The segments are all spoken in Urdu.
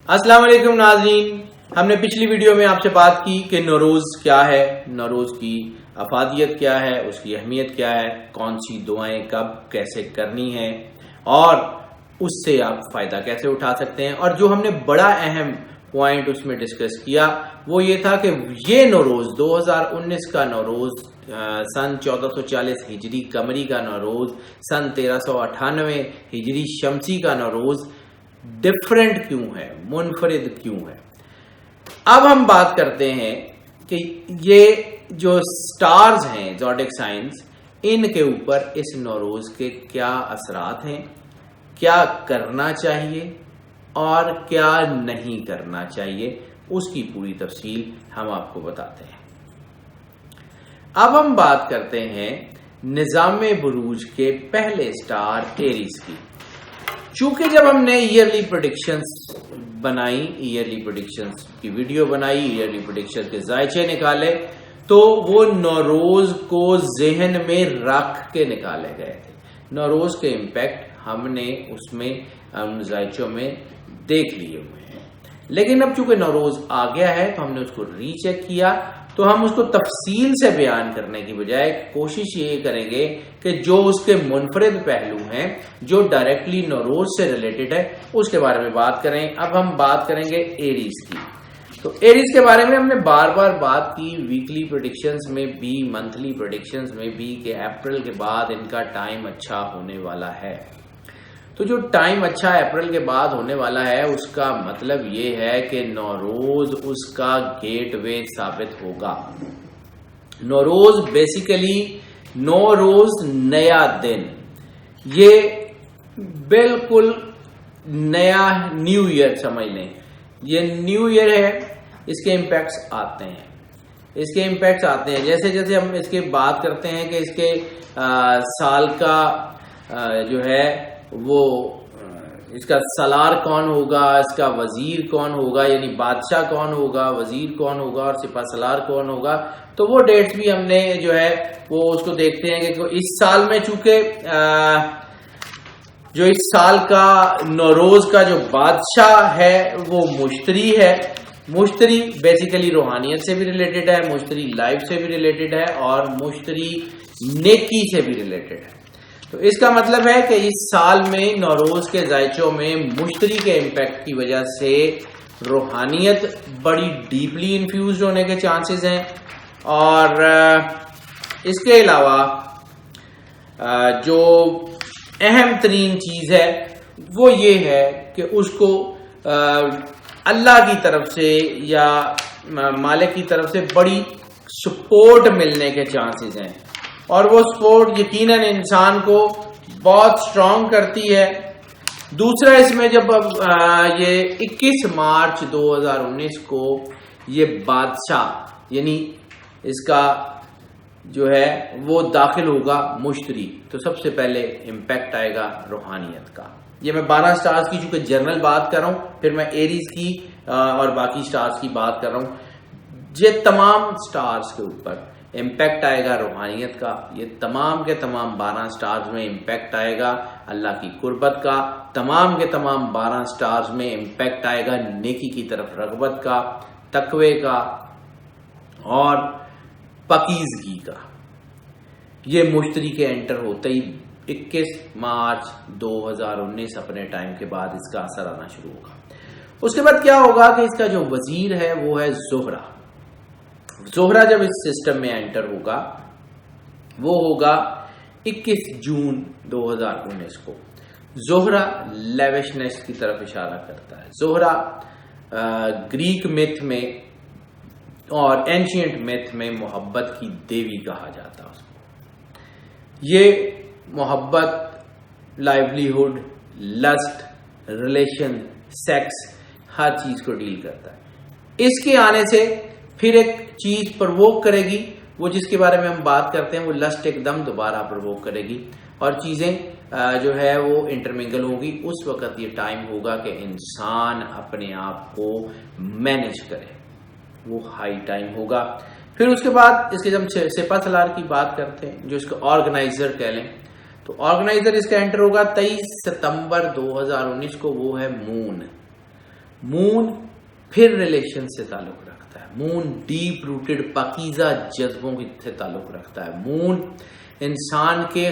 السلام علیکم ناظرین، ہم نے پچھلی ویڈیو میں آپ سے بات کی کہ نوروز کیا ہے، نوروز کی افادیت کیا ہے، اس کی اہمیت کیا ہے، کون سی دعائیں کب کیسے کرنی ہیں اور اس سے آپ فائدہ کیسے اٹھا سکتے ہیں۔ اور جو ہم نے بڑا اہم پوائنٹ اس میں ڈسکس کیا وہ یہ تھا کہ یہ نوروز 2019 کا نوروز، سن 1440 ہجری قمری کا نوروز، سن 1398 ہجری شمسی کا نوروز ڈفرینٹ کیوں ہے، منفرد کیوں ہے۔ اب ہم بات کرتے ہیں کہ یہ جو سٹارز ہیں، زوڈک سائنز، ان کے اوپر اس نوروز کے کیا اثرات ہیں، کیا کرنا چاہیے اور کیا نہیں کرنا چاہیے، اس کی پوری تفصیل ہم آپ کو بتاتے ہیں۔ اب ہم بات کرتے ہیں نظام بروج کے پہلے سٹار ایریز کی۔ چونکہ جب ہم نے ایئرلی پریڈکشنز بنائی، ایئرلی پریڈکشنز کی ویڈیو بنائی، ایئرلی پریڈکشن کے ذائچے نکالے، تو وہ نوروز کو ذہن میں رکھ کے نکالے گئے تھے۔ نوروز کے امپیکٹ ہم نے اس میں ان ذائچوں میں دیکھ لیے ہوئے ہیں، لیکن اب چونکہ نوروز آ گیا ہے تو ہم نے اس کو ری چیک کیا، تو ہم اس کو تفصیل سے بیان کرنے کی بجائے کوشش یہ کریں گے کہ جو اس کے منفرد پہلو ہیں، جو ڈائریکٹلی نوروز سے ریلیٹڈ ہے، اس کے بارے میں بات کریں۔ اب ہم بات کریں گے ایریز کی۔ تو ایریز کے بارے میں ہم نے بار بار بات کی، ویکلی پریڈکشنز میں بھی، منتھلی پریڈکشنز میں بھی، کہ اپریل کے بعد ان کا ٹائم اچھا ہونے والا ہے۔ تو جو ٹائم اچھا اپریل کے بعد ہونے والا ہے، اس کا مطلب یہ ہے کہ نوروز اس کا گیٹ وے ثابت ہوگا۔ نوروز بیسیکلی نوروز نیا دن، یہ بالکل نیا نیو ایئر سمجھ لیں، یہ نیو ایئر ہے۔ اس کے امپیکٹس آتے ہیں، اس کے امپیکٹس آتے ہیں جیسے جیسے ہم اس کے بات کرتے ہیں کہ اس کے سال کا جو ہے وہ اس کا سالار کون ہوگا، اس کا وزیر کون ہوگا، یعنی بادشاہ کون ہوگا، وزیر کون ہوگا اور سپہ سالار کون ہوگا، تو وہ ڈیٹس بھی ہم نے جو ہے وہ اس کو دیکھتے ہیں کہ اس سال میں چونکہ جو اس سال کا نوروز کا جو بادشاہ ہے وہ مشتری ہے۔ مشتری بیسیکلی روحانیت سے بھی ریلیٹڈ ہے، مشتری لائف سے بھی ریلیٹڈ ہے اور مشتری نیکی سے بھی ریلیٹڈ ہے۔ تو اس کا مطلب ہے کہ اس سال میں نوروز کے ذائچوں میں مشتری کے امپیکٹ کی وجہ سے روحانیت بڑی ڈیپلی انفیوزڈ ہونے کے چانسز ہیں، اور اس کے علاوہ جو اہم ترین چیز ہے وہ یہ ہے کہ اس کو اللہ کی طرف سے یا مالک کی طرف سے بڑی سپورٹ ملنے کے چانسز ہیں، اور وہ سپورٹ یقیناً انسان کو بہت سٹرونگ کرتی ہے۔ دوسرا، اس میں جب یہ 21 مارچ 2019 کو یہ بادشاہ یعنی اس کا جو ہے وہ داخل ہوگا مشتری، تو سب سے پہلے امپیکٹ آئے گا روحانیت کا۔ یہ میں 12 سٹارز کی چونکہ جنرل بات کر رہا ہوں، پھر میں ایریز کی اور باقی سٹارز کی بات کر رہا ہوں۔ یہ تمام سٹارز کے اوپر امپیکٹ آئے گا روحانیت کا، یہ تمام کے تمام 12 سٹارز میں امپیکٹ آئے گا اللہ کی قربت کا، تمام کے تمام 12 سٹارز میں امپیکٹ آئے گا نیکی کی طرف رغبت کا، تقوی کا اور پاکیزگی کا۔ یہ مشتری کے انٹر ہوتے ہی 21 مارچ 2019 اپنے ٹائم کے بعد اس کا اثر آنا شروع ہوگا۔ اس کے بعد کیا ہوگا کہ اس کا جو وزیر ہے وہ ہے زہرہ۔ زہرہ جب اس سسٹم میں انٹر ہوگا وہ ہوگا 21 جون 2019 کو۔ زہرہ لیوشنس کی طرف اشارہ کرتا ہے۔ زہرہ گریک میتھ میں اور اینشینٹ میتھ میں محبت کی دیوی کہا جاتا ہے اس کو۔ یہ محبت، لائیولیہڈ، لسٹ، ریلیشن، سیکس، ہر چیز کو ڈیل کرتا ہے۔ اس کے آنے سے پھر ایک چیز پرووک کرے گی، وہ جس کے بارے میں ہم بات کرتے ہیں، وہ لسٹ ایک دم دوبارہ پرووک کرے گی اور چیزیں جو ہے وہ انٹرمنگل ہوگی۔ اس وقت یہ ٹائم ہوگا کہ انسان اپنے آپ کو مینج کرے، وہ ہائی ٹائم ہوگا۔ پھر اس کے بعد اس کے جب سپہ سالار کی بات کرتے ہیں، جو اس کو آرگنائزر کہہ لیں، تو آرگنائزر اس کا انٹر ہوگا 23 ستمبر 2019 کو، وہ ہے مون۔ مون پھر ریلیشن سے تعلق رکھتا ہے. مون ڈیپ روٹڈ پاکیزہ جذبوں سے تعلق رکھتا ہے. مون انسان کے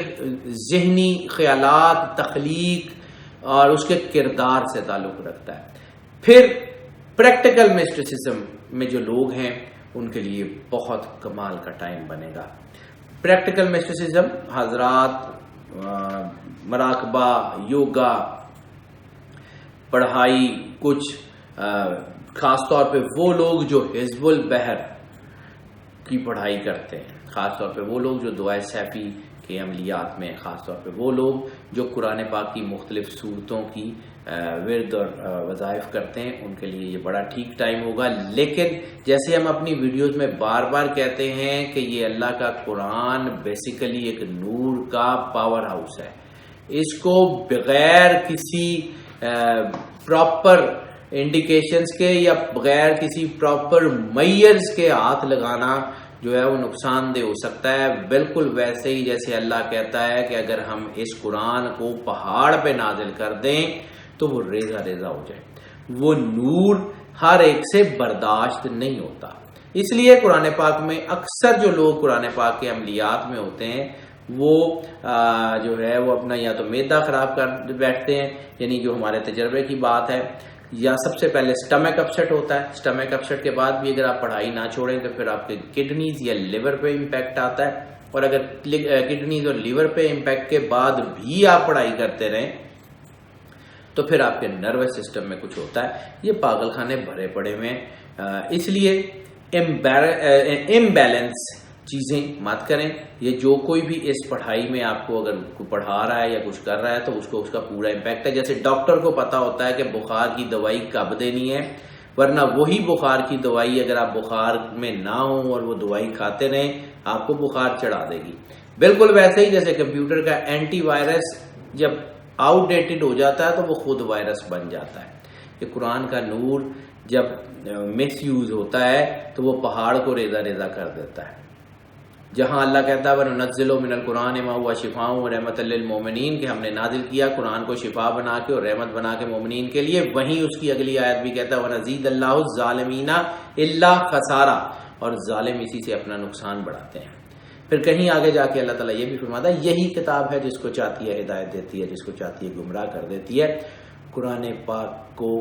ذہنی خیالات، تخلیق اور اس کے کردار سے تعلق رکھتا ہے. پھر پریکٹیکل مسٹیسزم میں جو لوگ ہیں ان کے لیے بہت کمال کا ٹائم بنے گا. پریکٹیکل مسٹیسزم حضرات مراقبہ، یوگا، پڑھائی، کچھ خاص طور پہ وہ لوگ جو حزب البحر کی پڑھائی کرتے ہیں، خاص طور پہ وہ لوگ جو دعائے سیفی کے عملیات میں، خاص طور پہ وہ لوگ جو قرآن پاک کی مختلف صورتوں کی ورد اور وظائف کرتے ہیں، ان کے لیے یہ بڑا ٹھیک ٹائم ہوگا. لیکن جیسے ہم اپنی ویڈیوز میں بار بار کہتے ہیں کہ یہ اللہ کا قرآن بیسیکلی ایک نور کا پاور ہاؤس ہے. اس کو بغیر کسی پراپر انڈیکیشنز کے یا بغیر کسی پراپر میئرز کے ہاتھ لگانا جو ہے وہ نقصان دہ ہو سکتا ہے. بالکل ویسے ہی جیسے اللہ کہتا ہے کہ اگر ہم اس قرآن کو پہاڑ پہ نازل کر دیں تو وہ ریزہ ریزہ ہو جائے. وہ نور ہر ایک سے برداشت نہیں ہوتا. اس لیے قرآن پاک میں اکثر جو لوگ قرآن پاک کے عملیات میں ہوتے ہیں وہ جو ہے وہ اپنا یا تو معدہ خراب کر بیٹھتے ہیں، یعنی جو ہمارے تجربے کی بات ہے، یا سب سے پہلے سٹمک اپسیٹ ہوتا ہے. سٹمک اپسیٹ کے بعد بھی اگر آپ پڑھائی نہ چھوڑیں تو پھر آپ کے کڈنیز یا لیور پہ امپیکٹ آتا ہے. اور اگر کڈنیز اور لیور پہ امپیکٹ کے بعد بھی آپ پڑھائی کرتے رہیں تو پھر آپ کے نروس سسٹم میں کچھ ہوتا ہے. یہ پاگل خانے بھرے پڑے ہوئے ہیں. اس لیے امبیلنس چیزیں مت کریں. یہ جو کوئی بھی اس پڑھائی میں آپ کو اگر پڑھا رہا ہے یا کچھ کر رہا ہے تو اس کو اس کا پورا امپیکٹ ہے. جیسے ڈاکٹر کو پتا ہوتا ہے کہ بخار کی دوائی کب دینی ہے، ورنہ وہی بخار کی دوائی اگر آپ بخار میں نہ ہوں اور وہ دوائی کھاتے رہیں آپ کو بخار چڑھا دے گی. بالکل ویسے ہی جیسے کمپیوٹر کا اینٹی وائرس جب آؤٹ ڈیٹڈ ہو جاتا ہے تو وہ خود وائرس بن جاتا ہے. کہ قرآن کا نور جب مس یوز ہوتا ہے تو وہ پہاڑ کو ریزہ ریزہ کر دیتا ہے. جہاں اللہ کہتا ہے وَنُنَزِّلُ مِنَ الْقُرْآنِ مَا هُوَ شِفَاءٌ وَرَحْمَةٌ لِّلْمُؤْمِنِينَ کہ ہم نے نازل کیا قرآن کو شفا بنا کے اور رحمت بنا کے مومنین کے لیے. وہیں اس کی اگلی آیت بھی کہتا ہے وَنَزِيدَ اللَّهُ الظَّالِمِينَ إِلَّا خَسَارًا، اور ظالم اسی سے اپنا نقصان بڑھاتے ہیں. پھر کہیں آگے جا کے اللہ تعالیٰ یہ بھی فرماتا ہے یہی کتاب ہے جس کو چاہتی ہے ہدایت دیتی ہے، جس کو چاہتی ہے گمراہ کر دیتی ہے. قرآن پاک کو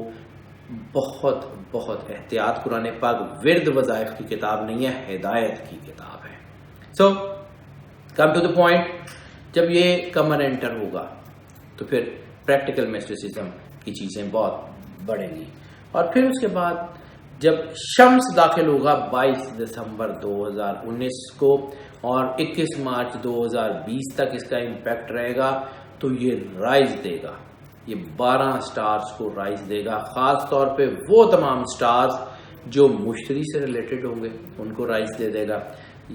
بہت بہت احتیاط، قرآن پاک ورد وظائف کی کتاب نہیں ہے، ہدایت کی کتاب ہے. سو کم ٹو دا پوائنٹ، جب یہ کمر انٹر ہوگا تو پھر پریکٹیکل مسٹیسزم کی چیزیں بہت بڑھیں گی. اور پھر اس کے بعد جب شمس داخل ہوگا 22 دسمبر 2019 کو اور 21 مارچ 2020 تک اس کا امپیکٹ رہے گا تو یہ رائز دے گا، یہ 12 سٹارز کو رائز دے گا. خاص طور پہ وہ تمام سٹارز جو مشتری سے ریلیٹڈ ہوں گے ان کو رائز دے دے گا،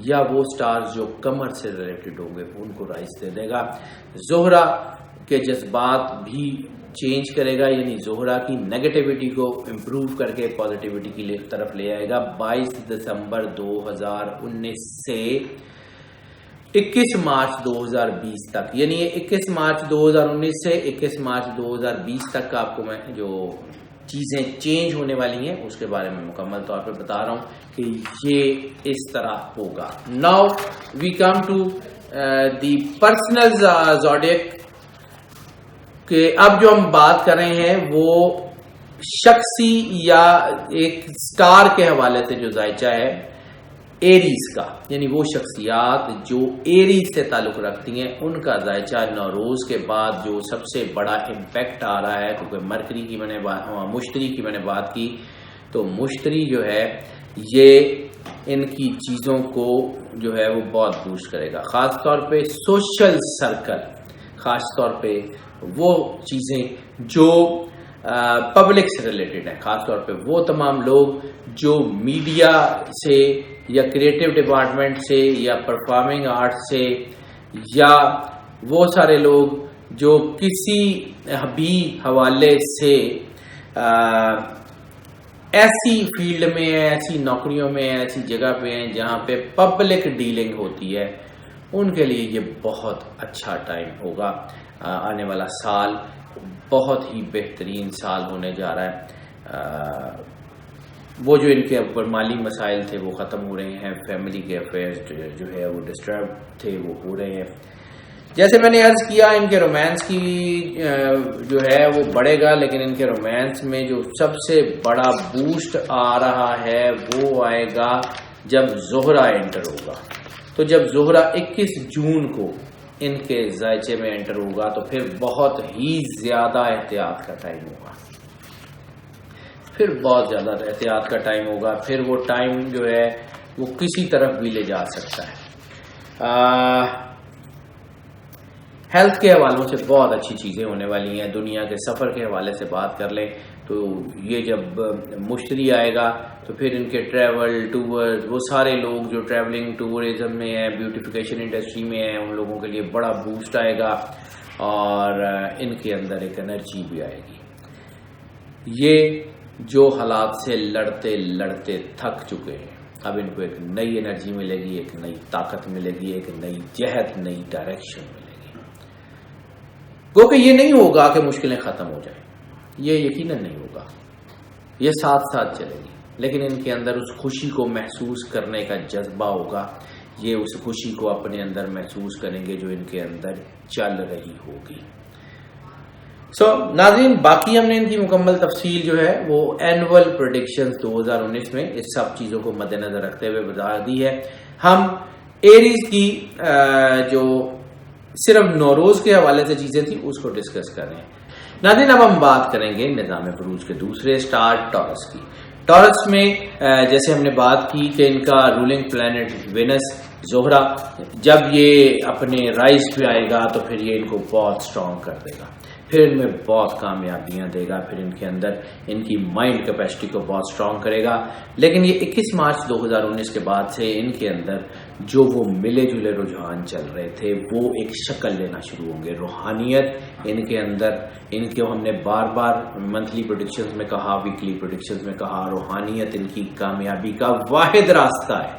یا وہ سٹارز جو قمر سے ریلیٹڈ ہوں گے ان کو رائز دے دے گا. زہرہ کے جذبات بھی چینج کرے گا، یعنی زہرہ کی نیگیٹیوٹی کو امپروو کر کے پازیٹیوٹی کی طرف لے آئے گا. 22 دسمبر 2019 سے 21 مارچ 2020 تک، یعنی 21 مارچ 2019 سے 21 مارچ 2020 تک آپ کو میں جو چیزیں چینج ہونے والی ہیں اس کے بارے میں مکمل طور پہ بتا رہا ہوں کہ یہ اس طرح ہوگا. Now we come to the personal zodiac, کہ اب جو ہم بات کر رہے ہیں وہ شخصی یا ایک سٹار کے حوالے سے جو ذائچہ ہے ایریز کا، یعنی وہ شخصیات جو ایریز سے تعلق رکھتی ہیں ان کا ذائچہ نوروز کے بعد جو سب سے بڑا امپیکٹ آ رہا ہے. کیونکہ مشتری کی میں نے بات کی تو مشتری جو ہے یہ ان کی چیزوں کو جو ہے وہ بہت بوسٹ کرے گا. خاص طور پہ سوشل سرکل، خاص طور پہ وہ چیزیں جو پبلک سے ریلیٹڈ ہیں، خاص طور پہ وہ تمام لوگ جو میڈیا سے یا کریٹو ڈپارٹمنٹ سے یا پرفارمنگ آرٹ سے، یا وہ سارے لوگ جو کسی بھی حوالے سے ایسی فیلڈ میں ہیں، ایسی نوکریوں میں ہیں، ایسی جگہ پہ ہیں جہاں پہ پبلک ڈیلنگ ہوتی ہے، ان کے لیے یہ بہت اچھا ٹائم ہوگا. آنے والا سال بہت ہی بہترین سال ہونے جا رہا ہے. وہ جو ان کے اوپر مالی مسائل تھے وہ ختم ہو رہے ہیں، فیملی کے افیئرز جو ہے وہ ڈسٹرب تھے وہ ہو رہے ہیں. جیسے میں نے عرض کیا ان کے رومانس کی جو ہے وہ بڑھے گا، لیکن ان کے رومانس میں جو سب سے بڑا بوسٹ آ رہا ہے وہ آئے گا جب زہرہ انٹر ہوگا. تو جب زہرہ 21 جون کو ان کے ذائچے میں انٹر ہوگا تو پھر بہت ہی زیادہ احتیاط کا ٹائم ہوگا، پھر بہت زیادہ احتیاط کا ٹائم ہوگا. پھر وہ ٹائم جو ہے وہ کسی طرف بھی لے جا سکتا ہے. ہیلتھ کے حوالوں سے بہت اچھی چیزیں ہونے والی ہیں. دنیا کے سفر کے حوالے سے بات کر لیں تو یہ جب مشتری آئے گا تو پھر ان کے ٹریول ٹور، وہ سارے لوگ جو ٹریولنگ ٹورزم میں ہیں، بیوٹیفیکیشن انڈسٹری میں ہیں، ان لوگوں کے لیے بڑا بوسٹ آئے گا اور ان کے اندر ایک انرجی بھی آئے گی. یہ جو حالات سے لڑتے لڑتے تھک چکے ہیں اب ان کو ایک نئی انرجی ملے گی، ایک نئی طاقت ملے گی، ایک نئی جہت، نئی ڈائریکشن ملے گی. گو کہ یہ نہیں ہوگا کہ مشکلیں ختم ہو جائیں، یہ یقیناً نہیں ہوگا، یہ ساتھ ساتھ چلے گی، لیکن ان کے اندر اس خوشی کو محسوس کرنے کا جذبہ ہوگا. یہ اس خوشی کو اپنے اندر محسوس کریں گے جو ان کے اندر چل رہی ہوگی. ناظرین، باقی ہم نے ان کی مکمل تفصیل جو ہے وہ اینول پریڈکشنز 2019 میں اس سب چیزوں کو مد نظر رکھتے ہوئے بتا دی ہے. ہم ایریز کی جو صرف نوروز کے حوالے سے چیزیں تھیں اس کو ڈسکس کر رہے ہیں. ناظرین، اب ہم بات کریں گے نظام بروج کے دوسرے سٹار ٹورس کی. ٹورس میں جیسے ہم نے بات کی کہ ان کا رولنگ پلانٹ وینس زہرہ جب یہ اپنے رائز پہ آئے گا تو پھر یہ ان کو بہت سٹرونگ کر دے گا، پھر ان میں بہت کامیابیاں دے گا، پھر ان کے اندر ان کی مائنڈ کیپیسٹی کو بہت سٹرونگ کرے گا. لیکن یہ 21 مارچ 2019 کے بعد سے ان کے اندر جو وہ ملے جلے رجحان چل رہے تھے وہ ایک شکل لینا شروع ہوں گے. روحانیت ان کے اندر، ان کو ہم نے بار بار منتھلی پریڈکشنز میں کہا، ویکلی پریڈکشنز میں کہا، روحانیت ان کی کامیابی کا واحد راستہ ہے.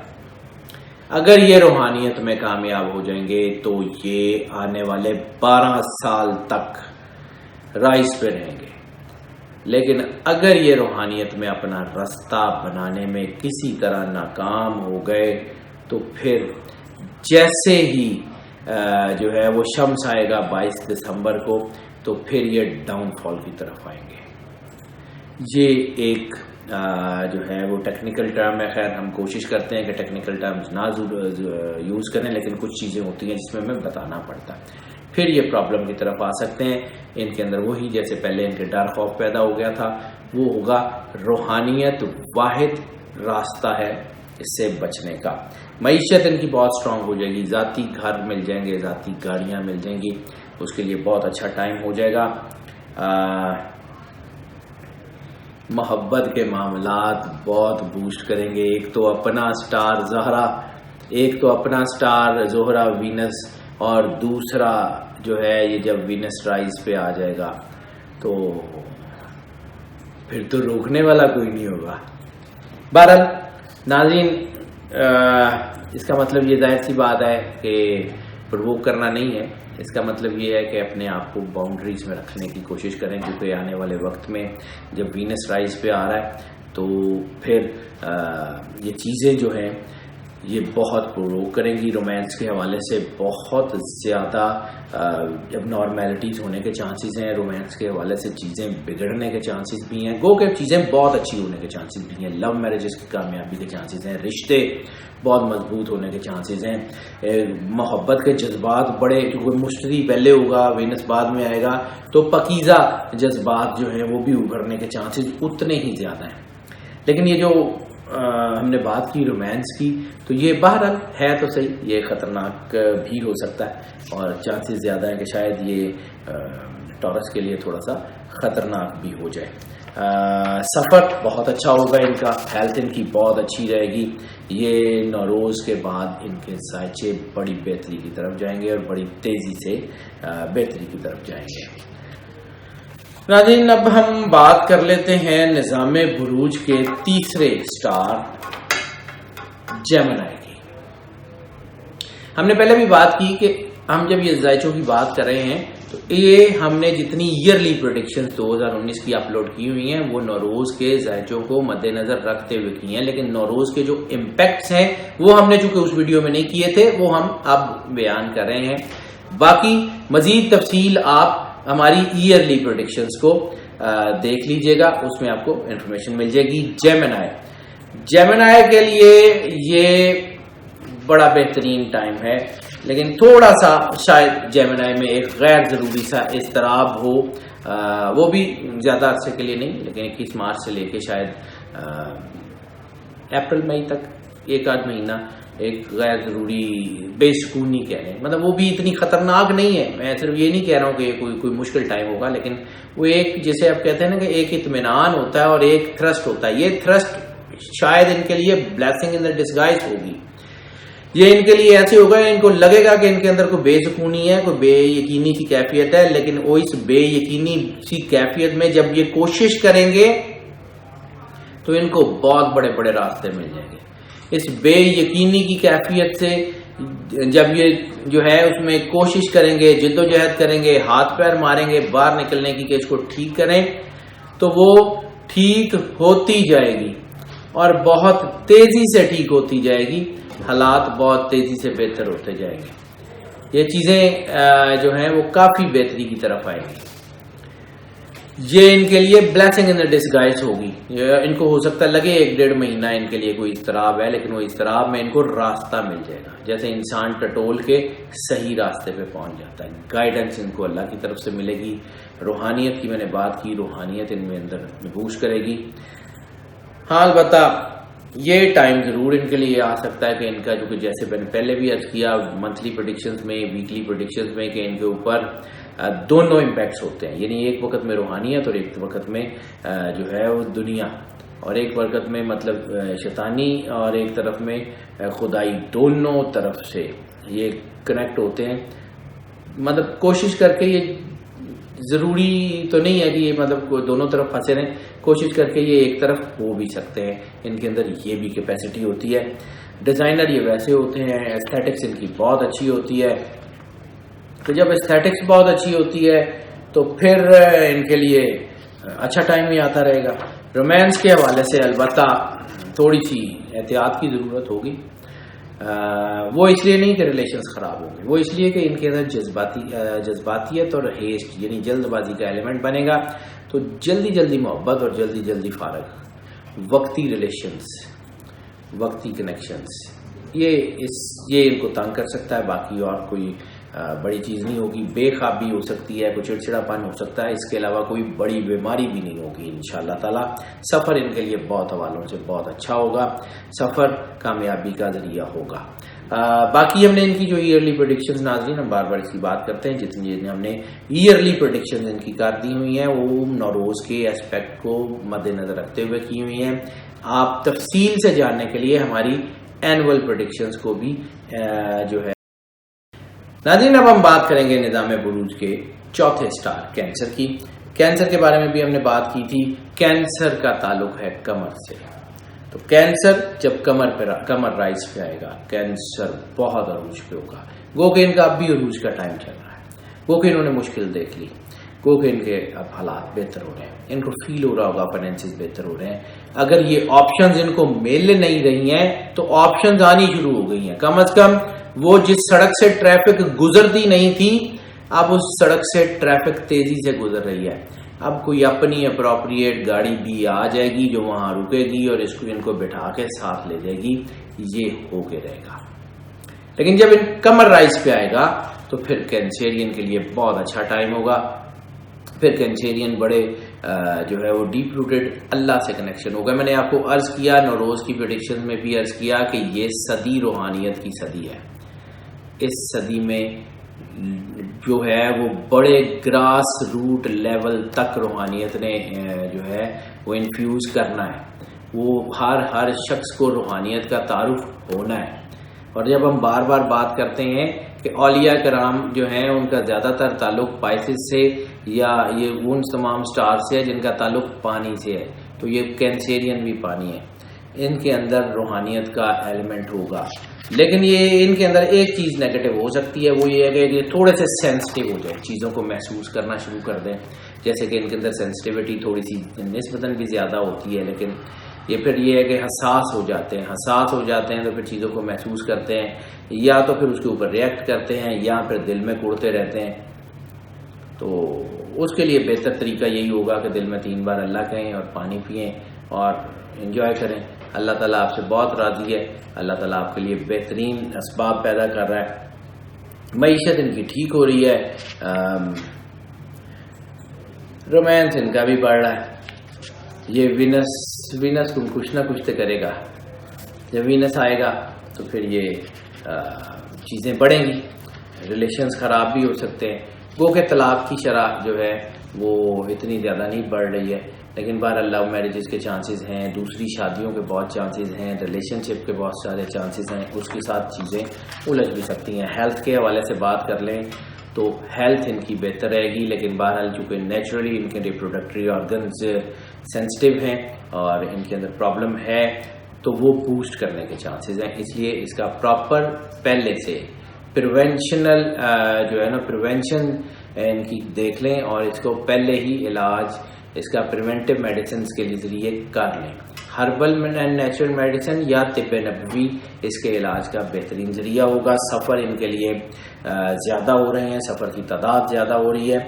اگر یہ روحانیت میں کامیاب ہو جائیں گے تو یہ آنے والے 12 سال تک رائز پہ رہیں گے. لیکن اگر یہ روحانیت میں اپنا راستہ بنانے میں کسی طرح ناکام ہو گئے تو پھر جیسے ہی جو ہے وہ شمس آئے گا 22 دسمبر کو تو پھر یہ ڈاؤن فال کی طرف آئیں گے. یہ ایک جو ہے وہ ٹیکنیکل ٹرم ہے. خیر ہم کوشش کرتے ہیں کہ ٹیکنیکل ٹرمز نہ یوز کریں، لیکن کچھ چیزیں ہوتی ہیں جس میں ہمیں بتانا پڑتا ہے. پھر یہ پرابلم کی طرف آ سکتے ہیں. ان کے اندر وہی جیسے پہلے ان کے ڈر خوف پیدا ہو گیا تھا وہ ہوگا. روحانیت واحد راستہ ہے اس سے بچنے کا. معیشت ان کی بہت سٹرونگ ہو جائے گی، ذاتی گھر مل جائیں گے، ذاتی گاڑیاں مل جائیں گی، اس کے لیے بہت اچھا ٹائم ہو جائے گا. محبت کے معاملات بہت بوسٹ کریں گے. ایک تو اپنا سٹار زہرہ، ایک تو اپنا سٹار زہرہ وینس، اور دوسرا جو ہے یہ جب وینس رائز پہ آ جائے گا تو پھر تو روکنے والا کوئی نہیں ہوگا. بہرحال ناظرین، اس کا مطلب یہ ظاہر سی بات ہے کہ پرووک کرنا نہیں ہے. اس کا مطلب یہ ہے کہ اپنے آپ کو باؤنڈریز میں رکھنے کی کوشش کریں، کیونکہ آنے والے وقت میں جب وینس رائز پہ آ رہا ہے تو پھر یہ چیزیں جو ہیں یہ بہت پرووک کریں گی. رومانس کے حوالے سے بہت زیادہ اب نارمیلٹیز ہونے کے چانسز ہیں. رومانس کے حوالے سے چیزیں بگڑنے کے چانسز بھی ہیں. گو کہ چیزیں بہت اچھی ہونے کے چانسز بھی ہیں. لو میرجز کی کامیابی کے چانسز ہیں. رشتے بہت مضبوط ہونے کے چانسز ہیں. محبت کے جذبات بڑے، کیونکہ مشتری پہلے ہوگا، وینس بعد میں آئے گا، تو پاکیزہ جذبات جو ہیں وہ بھی ابھرنے کے چانسز اتنے ہی زیادہ ہیں. لیکن یہ جو ہم نے بات کی رومانس کی تو یہ بہرحال ہے تو صحیح، یہ خطرناک بھی ہو سکتا ہے اور چانسز زیادہ ہیں کہ شاید یہ ٹورس کے لیے تھوڑا سا خطرناک بھی ہو جائے. سفر بہت اچھا ہوگا ان کا، ہیلتھ ان کی بہت اچھی رہے گی. یہ نوروز کے بعد ان کے ذائچے بڑی بہتری کی طرف جائیں گے اور بڑی تیزی سے بہتری کی طرف جائیں گے. ناظرین، اب ہم بات کر لیتے ہیں نظام بروج کے تیسرے سٹار جیمنائی کی. ہم نے پہلے بھی بات کی کہ ہم جب یہ ذائچوں کی بات کر رہے ہیں تو یہ ہم نے جتنی ایئرلی پریڈکشن 2019 کی اپلوڈ کی ہوئی ہیں وہ نوروز کے زائچوں کو مد نظر رکھتے ہوئے کی ہیں، لیکن نوروز کے جو امپیکٹس ہیں وہ ہم نے چونکہ اس ویڈیو میں نہیں کیے تھے، وہ ہم اب بیان کر رہے ہیں۔ باقی مزید تفصیل آپ ہماری ایئرلی پریڈکشنز کو دیکھ لیجئے گا، اس میں آپ کو انفارمیشن مل جائے گی۔ جیمنائی کے لیے یہ بڑا بہترین ٹائم ہے، لیکن تھوڑا سا شاید جیمنائی میں ایک غیر ضروری سا اضطراب ہو، وہ بھی زیادہ عرصے کے لیے نہیں، لیکن 21 مارچ سے لے کے شاید اپریل مئی تک ایک آدھ مہینہ ایک غیر ضروری بے سکونی کہہ لیں، مطلب وہ بھی اتنی خطرناک نہیں ہے۔ میں صرف یہ نہیں کہہ رہا ہوں کہ کوئی مشکل ٹائم ہوگا، لیکن وہ ایک جیسے آپ کہتے ہیں نا کہ ایک اطمینان ہوتا ہے اور ایک تھرسٹ ہوتا ہے، یہ تھرسٹ شاید ان کے لیے بلیسنگ ان ڈسگائز ہوگی۔ یہ ان کے لیے ایسے ہوگا، ان کو لگے گا کہ ان کے اندر کوئی بے سکونی ہے، کوئی بے یقینی سی کیفیت ہے، لیکن وہ اس بے یقینی سی کیفیت میں جب یہ کوشش کریں گے تو ان کو بہت بڑے بڑے راستے مل جائیں گے۔ اس بے یقینی کی کیفیت سے جب یہ جو ہے اس میں کوشش کریں گے، جد و جہد کریں گے، ہاتھ پیر ماریں گے باہر نکلنے کی کہ اس کو ٹھیک کریں، تو وہ ٹھیک ہوتی جائے گی اور بہت تیزی سے ٹھیک ہوتی جائے گی، حالات بہت تیزی سے بہتر ہوتے جائیں گے، یہ چیزیں جو ہیں وہ کافی بہتری کی طرف آئیں گی۔ یہ ان کے لیے بلیسنگ ان ڈسگائز ہوگی۔ ان کو ہو سکتا ہے لگے 1-1.5 مہینہ ان کے لیے کوئی اضطراب ہے، لیکن وہ اضطراب میں ان کو راستہ مل جائے گا، جیسے انسان ٹٹول کے صحیح راستے پہ پہنچ جاتا ہے۔ گائیڈنس ان کو اللہ کی طرف سے ملے گی۔ روحانیت کی میں نے بات کی، روحانیت ان میں اندر نفوذ کرے گی۔ ہاں البتہ یہ ٹائم ضرور ان کے لیے آ سکتا ہے کہ ان کا جو کہ جیسے میں نے پہلے بھی عرض کیا منتھلی پریڈکشنز میں، ویکلی پریڈکشنز میں، کہ ان کے اوپر دونوں امپیکٹس ہوتے ہیں، یعنی ایک وقت میں روحانیت اور ایک وقت میں جو ہے وہ دنیا، اور ایک وقت میں مطلب شیطانی اور ایک طرف میں خدائی، دونوں طرف سے یہ کنیکٹ ہوتے ہیں۔ مطلب کوشش کر کے، یہ ضروری تو نہیں ہے کہ یہ مطلب دونوں طرف پھنسے رہیں، کوشش کر کے یہ ایک طرف ہو بھی سکتے ہیں، ان کے اندر یہ بھی کیپیسٹی ہوتی ہے۔ ڈیزائنر یہ ویسے ہوتے ہیں، ایستھیٹکس ان کی بہت اچھی ہوتی ہے، تو جب ایستھیٹکس بہت اچھی ہوتی ہے تو پھر ان کے لیے اچھا ٹائم ہی آتا رہے گا۔ رومانس کے حوالے سے البتہ تھوڑی سی احتیاط کی ضرورت ہوگی، وہ اس لیے نہیں کہ ریلیشنز خراب ہوں گے، وہ اس لیے کہ ان کے اندر جذباتیت اور ہیسٹ یعنی جلد بازی کا ایلیمنٹ بنے گا، تو جلدی محبت اور جلدی فارغ، وقتی ریلیشنز، وقتی کنیکشنز، یہ ان کو تنگ کر سکتا ہے۔ باقی اور کوئی بڑی چیز نہیں ہوگی، بے خوابی ہو سکتی ہے، کوئی چڑچڑا پن ہو سکتا ہے، اس کے علاوہ کوئی بڑی بیماری بھی نہیں ہوگی انشاءاللہ تعالی۔ سفر ان کے لیے بہت حوالوں سے بہت اچھا ہوگا، سفر کامیابی کا ذریعہ ہوگا۔ باقی ہم نے ان کی جو ایئرلی پریڈکشنز، ناظرین ہم بار بار اس کی بات کرتے ہیں، جتنی ہم نے ایئرلی پریڈکشنز ان کی کر دی ہوئی ہیں وہ نوروز کے اسپیکٹ کو مد نظر رکھتے ہوئے کی ہوئی ہیں۔ آپ تفصیل سے جاننے کے لیے ہماری اینول پریڈکشنز کو بھی جو ہے ناظرین، اب ہم بات کریں گے نظام بروج کے چوتھے سٹار کینسر کی۔ کینسر کے بارے میں بھی ہم نے بات کی تھی، کینسر کا تعلق ہے کمر سے، تو کینسر جب کمر رائز پہ آئے گا، کینسر بہت عروج پہ ہوگا۔ گو کہ ان کا اب بھی عروج کا ٹائم چل رہا ہے، گو کہ انہوں نے مشکل دیکھ لی، گو کہ ان کے اب حالات بہتر ہو رہے ہیں، ان کو فیل ہو رہا ہوگا فائنینسز بہتر ہو رہے ہیں۔ اگر یہ آپشنز ان کو مل نہیں رہی ہیں تو آپشنز آنی شروع ہو گئی ہیں، کم از کم وہ جس سڑک سے ٹریفک گزرتی نہیں تھی اب اس سڑک سے ٹریفک تیزی سے گزر رہی ہے۔ اب کوئی اپنی اپروپریٹ گاڑی بھی آ جائے گی جو وہاں رکے گی اور ان کو بٹھا کے ساتھ لے جائے گی، یہ ہو کے رہے گا۔ لیکن جب ان کمر رائز پہ آئے گا تو پھر کینسیرین کے لیے بہت اچھا ٹائم ہوگا، پھر کینسیرین بڑے جو ہے وہ ڈیپ روٹڈ اللہ سے کنیکشن ہوگا۔ میں نے آپ کو عرض کیا، نوروز کی پریڈکشن میں بھی عرض کیا کہ یہ صدی روحانیت کی صدی ہے۔ اس صدی میں جو ہے وہ بڑے گراس روٹ لیول تک روحانیت نے جو ہے وہ انفیوز کرنا ہے، وہ ہر شخص کو روحانیت کا تعارف ہونا ہے۔ اور جب ہم بار بار بات کرتے ہیں کہ اولیاء کرام جو ہیں ان کا زیادہ تر تعلق پائسس سے یا یہ ان تمام سٹار سے ہے جن کا تعلق پانی سے ہے، تو یہ کینسیرین بھی پانی ہے۔ ان کے اندر روحانیت کا ایلیمنٹ ہوگا. لیکن یہ ان کے اندر ایک چیز نیگیٹو ہو سکتی ہے, وہ یہ ہے کہ یہ تھوڑے سے سینسٹیو ہو جائے, چیزوں کو محسوس کرنا شروع کر دیں. جیسے کہ ان کے اندر سینسٹیوٹی تھوڑی سی نسبتاً بھی زیادہ ہوتی ہے, لیکن یہ پھر یہ ہے کہ حساس ہو جاتے ہیں تو پھر چیزوں کو محسوس کرتے ہیں, یا تو پھر اس کے اوپر ریئیکٹ کرتے ہیں, یا پھر دل میں کوڑتے رہتے ہیں. تو اس کے لیے بہتر طریقہ یہی ہوگا کہ دل میں 3 بار اللہ کہیں اور پانی پئیں اور انجوائے کریں. اللہ تعالیٰ آپ سے بہت راضی ہے, اللہ تعالیٰ آپ کے لیے بہترین اسباب پیدا کر رہا ہے, معیشت ان کی ٹھیک ہو رہی ہے, رومانس ان کا بھی بڑھ رہا ہے. یہ وینس کو کچھ نہ کچھ تو کرے گا, جب وینس آئے گا تو پھر یہ چیزیں بڑھیں گی, ریلیشنز خراب بھی ہو سکتے ہیں. گو کہ طلاق کی شرح جو ہے وہ اتنی زیادہ نہیں بڑھ رہی ہے, لیکن بہرحال لو میرجز کے چانسز ہیں, دوسری شادیوں کے بہت چانسز ہیں, ریلیشن شپ کے بہت سارے چانسز ہیں. اس کے ساتھ چیزیں الجھ بھی سکتی ہیں. ہیلتھ کے حوالے سے بات کر لیں تو ہیلتھ ان کی بہتر رہے گی, لیکن بہرحال چونکہ نیچرلی ان کے ریپروڈکٹری آرگنز سینسٹیو ہیں اور ان کے اندر پرابلم ہے, تو وہ بوسٹ کرنے کے چانسز ہیں. اس لیے اس کا پراپر پہلے سے پریونشنل جو ہے نا پریونشن ان کی دیکھ لیں, اور اس کو پہلے ہی علاج اس کا پریونٹیو میڈیسنز کے ذریعے کر لیں. ہربل اینڈ نیچرل میڈیسن یا طب نبوی اس کے علاج کا بہترین ذریعہ ہوگا. سفر ان کے لیے زیادہ ہو رہے ہیں, سفر کی تعداد زیادہ ہو رہی ہے,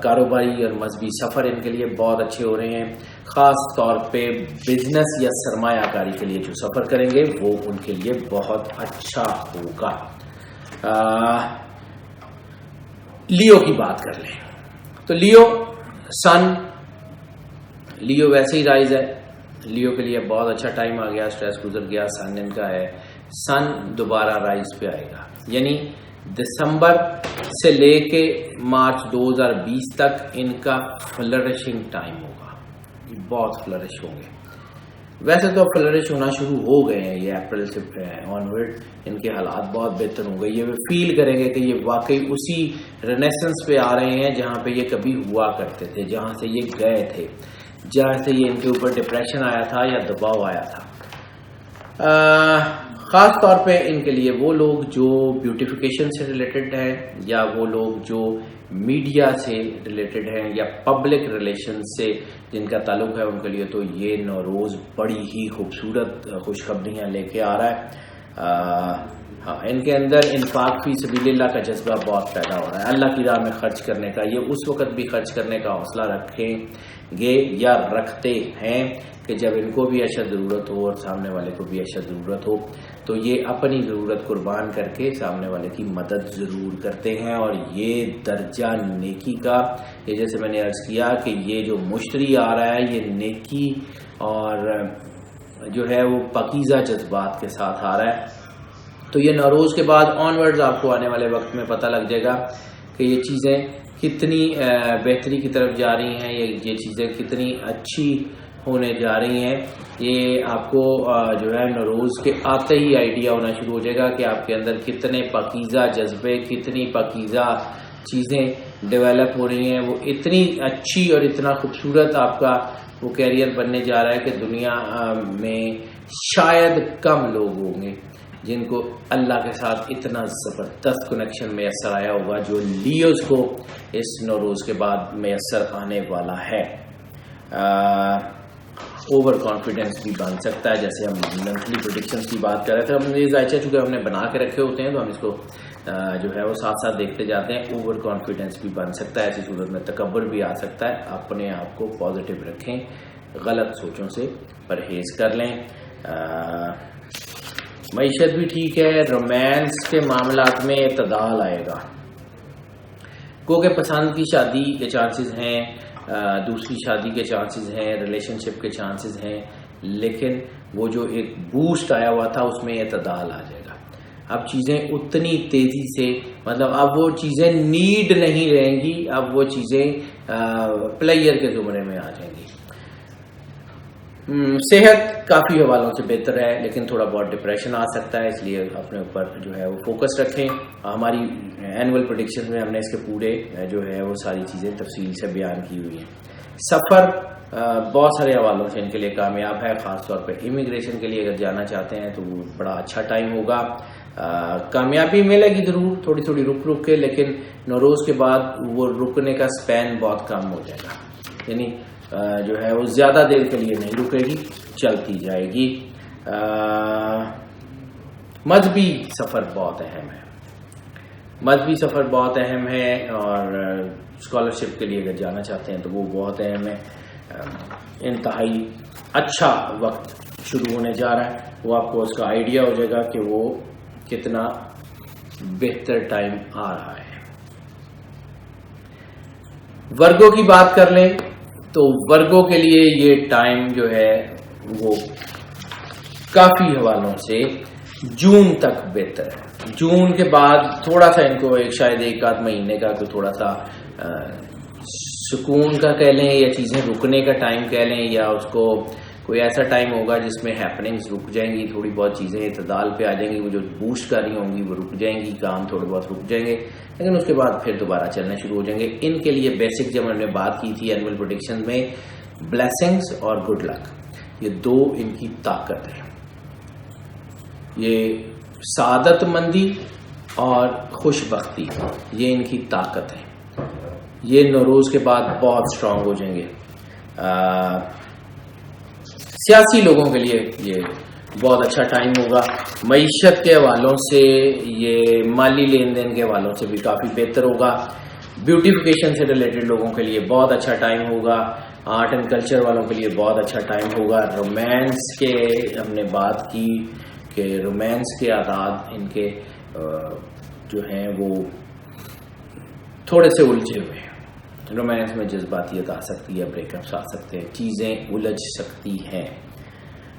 کاروباری اور مذہبی سفر ان کے لیے بہت اچھے ہو رہے ہیں. خاص طور پہ بزنس یا سرمایہ کاری کے لیے جو سفر کریں گے وہ ان کے لیے بہت اچھا ہوگا. لیو کی بات کر لیں تو لیو ویسے ہی رائز ہے. لیو کے لیے بہت اچھا ٹائم آ گیا, سٹریس گزر گیا, سن ان کا ہے. سن دوبارہ رائز پہ آئے گا, یعنی دسمبر سے لے کے مارچ 2020 تک ان کا فلرشنگ ٹائم ہوگا, بہت فلرش ہوں گے. ویسے تو فلرش ہونا شروع ہو گئے ہیں, یہ اپریل سے آنورڈ ان کے حالات بہت بہتر ہوں گے. یہ فیل کریں گے کہ یہ واقعی اسی رینیسنس پہ آ رہے ہیں جہاں پہ یہ کبھی ہوا کرتے تھے, جہاں سے یہ گئے تھے, جہاں سے یہ ان کے اوپر ڈپریشن آیا تھا یا دباؤ آیا تھا. خاص طور پہ ان کے لیے وہ لوگ جو بیوٹیفیکیشن سے ریلیٹڈ ہیں, یا وہ لوگ جو میڈیا سے ریلیٹڈ ہیں, یا پبلک ریلیشن سے جن کا تعلق ہے, ان کے لیے تو یہ نوروز بڑی ہی خوبصورت خوشخبریاں لے کے آ رہا ہے. ان کے اندر انفاق فی سبیل اللہ کا جذبہ بہت پیدا ہو رہا ہے, اللہ کی راہ میں خرچ کرنے کا. یہ اس وقت بھی خرچ کرنے کا حوصلہ رکھیں گے یا رکھتے ہیں کہ جب ان کو بھی اشد ضرورت ہو اور سامنے والے کو بھی اشد ضرورت ہو, تو یہ اپنی ضرورت قربان کر کے سامنے والے کی مدد ضرور کرتے ہیں. اور یہ درجہ نیکی کا, یہ جیسے میں نے عرض کیا کہ یہ جو مشتری آ رہا ہے یہ نیکی اور جو ہے وہ پاکیزہ جذبات کے ساتھ آ رہا ہے. تو یہ نوروز کے بعد آنورڈز آپ کو آنے والے وقت میں پتہ لگ جائے گا کہ یہ چیزیں کتنی بہتری کی طرف جا رہی ہیں, یہ چیزیں کتنی اچھی ہونے جا رہی ہیں. یہ آپ کو جو ہے نوروز کے آتے ہی آئیڈیا ہونا شروع ہو جائے گا کہ آپ کے اندر کتنے پاکیزہ جذبے, کتنی پاکیزہ چیزیں ڈیولپ ہو رہی ہیں. وہ اتنی اچھی اور اتنا خوبصورت آپ کا وہ کیریئر بننے جا رہا ہے کہ دنیا میں شاید کم لوگ ہوں گے جن کو اللہ کے ساتھ اتنا زبردست کنیکشن میسر آیا ہوگا جو لیوز کو اس نوروز کے بعد میسر آنے والا ہے. اوور کانفیڈنس بھی بن سکتا ہے, جیسے ہم منتھلی پریڈکشنز کی بات کر رہے تھے. ہم یہ ذائچہ چونکہ ہم نے بنا کے رکھے ہوتے ہیں تو ہم اس کو جو ہے وہ ساتھ ساتھ دیکھتے جاتے ہیں. اوور کانفیڈنس بھی بن سکتا ہے, ایسی صورت میں تکبر بھی آ سکتا ہے. اپنے آپ کو پازیٹیو رکھیں, غلط سوچوں سے پرہیز کر لیں. معیشت بھی ٹھیک ہے, رومانس کے معاملات میں اعتدال آئے گا. گو کہ پسند کی شادی کے چانسز ہیں, دوسری شادی کے چانسز ہیں, ریلیشن شپ کے چانسز ہیں, لیکن وہ جو ایک بوسٹ آیا ہوا تھا اس میں اعتدال آ جائے گا. اب چیزیں اتنی تیزی سے, مطلب اب وہ چیزیں نیڈ نہیں رہیں گی, اب وہ چیزیں پلیئر کے زمرے میں آ جائیں گی. صحت کافی حوالوں سے بہتر ہے, لیکن تھوڑا بہت ڈپریشن آ سکتا ہے, اس لیے اپنے اوپر جو ہے وہ فوکس رکھیں. ہماری اینول پریڈکشن میں ہم نے اس کے پورے جو ہے وہ ساری چیزیں تفصیل سے بیان کی ہوئی ہیں. سفر بہت سارے حوالوں سے ان کے لیے کامیاب ہے. خاص طور پہ امیگریشن کے لیے اگر جانا چاہتے ہیں تو وہ بڑا اچھا ٹائم ہوگا. کامیابی ملے گی ضرور, تھوڑی تھوڑی رک کے, لیکن نوروز کے بعد وہ رکنے کا سپین بہت کم ہو جائے گا. یعنی جو ہے وہ زیادہ دیر کے لیے نہیں رکے گی, چلتی جائے گی. مذہبی سفر بہت اہم ہے, مذہبی سفر بہت اہم ہے, اور اسکالرشپ کے لیے اگر جانا چاہتے ہیں تو وہ بہت اہم ہے. انتہائی اچھا وقت شروع ہونے جا رہا ہے, وہ آپ کو اس کا آئیڈیا ہو جائے گا کہ وہ کتنا بہتر ٹائم آ رہا ہے. ورگوں کی بات کر لیں تو ورگوں کے لیے یہ ٹائم جو ہے وہ کافی حوالوں سے جون تک بہتر ہے. جون کے بعد تھوڑا سا ان کو شاید ایک آدھ مہینے کا کوئی تھوڑا سا سکون کا کہہ لیں, یا چیزیں رکنے کا ٹائم کہہ لیں, یا اس کو کوئی ایسا ٹائم ہوگا جس میں ہیپننگز رک جائیں گی, تھوڑی بہت چیزیں اعتدال پہ آ جائیں گی, وہ جو بوسٹ کر رہی ہوں گی وہ رک جائیں گی, کام تھوڑے بہت رک جائیں گے, لیکن اس کے بعد پھر دوبارہ چلنا شروع ہو جائیں گے. ان کے لیے بیسک جب ہم نے بات کی تھی اینول پریڈکشن میں, بلیسنگز اور گڈ لک, یہ دو ان کی طاقت ہے. یہ سعادت مندی اور خوش بختی, یہ ان کی طاقت ہے. یہ نوروز کے بعد بہت اسٹرانگ ہو جائیں گے. سیاسی لوگوں کے لیے یہ بہت اچھا ٹائم ہوگا. معیشت کے حوالوں سے, یہ مالی لین دین کے حوالوں سے بھی کافی بہتر ہوگا. بیوٹیفیکیشن سے ریلیٹڈ لوگوں کے لیے بہت اچھا ٹائم ہوگا. آرٹ اینڈ کلچر والوں کے لیے بہت اچھا ٹائم ہوگا. رومانس کے ہم نے بات کی کہ رومانس کے اعداد ان کے جو ہیں وہ تھوڑے سے الجھے ہوئے ہیں. رومانس میں جذباتیت آ سکتی ہے, بریک اپس آ سکتے ہیں, چیزیں الجھ سکتی ہیں.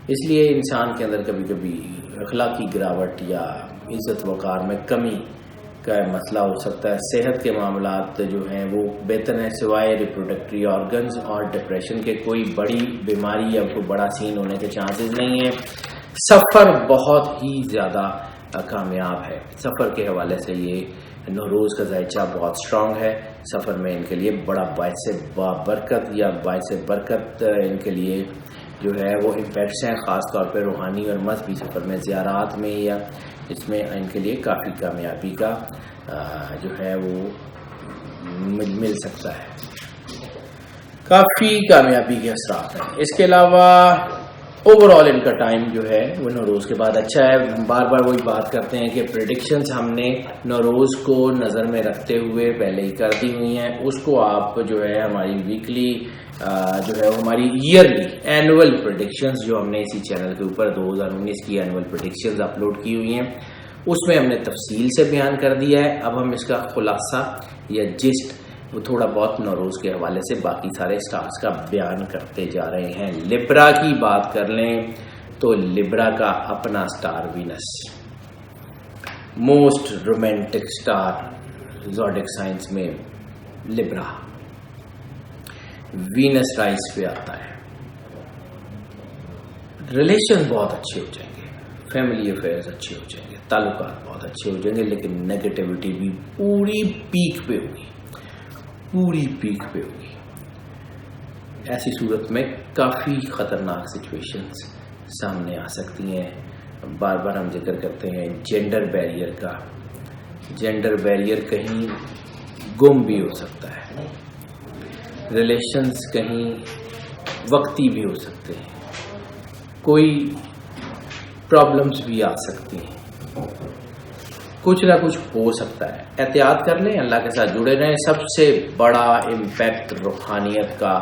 اس لیے انسان کے اندر کبھی کبھی اخلاقی گراوٹ یا عزت وقار میں کمی کا مسئلہ ہو سکتا ہے. صحت کے معاملات جو ہیں وہ بہتر ہیں, سوائے ریپروڈکٹری آرگنز اور ڈپریشن کے کوئی بڑی بیماری یا کوئی بڑا سین ہونے کے چانسز نہیں ہیں. سفر بہت ہی زیادہ کامیاب ہے. سفر کے حوالے سے یہ نوروز کا ذائچہ بہت اسٹرانگ ہے. سفر میں ان کے لیے بڑا باعث برکت یا باعث برکت ان کے لیے جو ہے وہ امپیکٹس ہیں, خاص طور پہ روحانی اور مذہبی سفر میں, زیارات میں, یا اس میں ان کے لیے کافی کامیابی کا جو ہے وہ مل سکتا ہے. کافی کامیابی کے اثرات ہیں. اس کے علاوہ اوور آل ان کا ٹائم جو ہے وہ نوروز کے بعد اچھا ہے. بار بار وہی بات کرتے ہیں کہ پریڈکشنز ہم نے نوروز کو نظر میں رکھتے ہوئے پہلے ہی کر دی ہوئی ہیں. اس کو آپ جو ہے ہماری ویکلی جو ہے ہماری ایئرلی اینول پریڈکشنز جو ہم نے اسی چینل کے اوپر 2019 کی اینول پریڈکشنز اپلوڈ کی ہوئی ہیں, اس میں ہم نے تفصیل سے بیان کر دیا ہے. اب ہم اس کا خلاصہ یا جسٹ وہ تھوڑا بہت نوروز کے حوالے سے باقی سارے سٹارز کا بیان کرتے جا رہے ہیں. لبرا کی بات کر لیں تو لبرا کا اپنا star Venus, most romantic star zodiac signs میں لبرا, وینس رائز پہ آتا ہے. ریلیشن بہت اچھے ہو جائیں گے, فیملی افیئرز اچھے ہو جائیں گے, تعلقات بہت اچھے ہو جائیں گے, لیکن نیگیٹیوٹی بھی پوری پیک پہ ہوگی, پوری پیک پہ ہوگی. ایسی صورت میں کافی خطرناک سچویشنز سامنے آ سکتی ہیں. بار بار ہم ذکر کرتے ہیں جینڈر بیریئر کا. جینڈر بیریئر کہیں گم بھی ہو سکتا ہے, ریلیشنز کہیں وقتی بھی ہو سکتے ہیں, کوئی پرابلمز بھی آ سکتی ہیں, کچھ نہ کچھ ہو سکتا ہے. احتیاط کر لیں, اللہ کے ساتھ جڑے رہیں. سب سے بڑا امپیکٹ روحانیت کا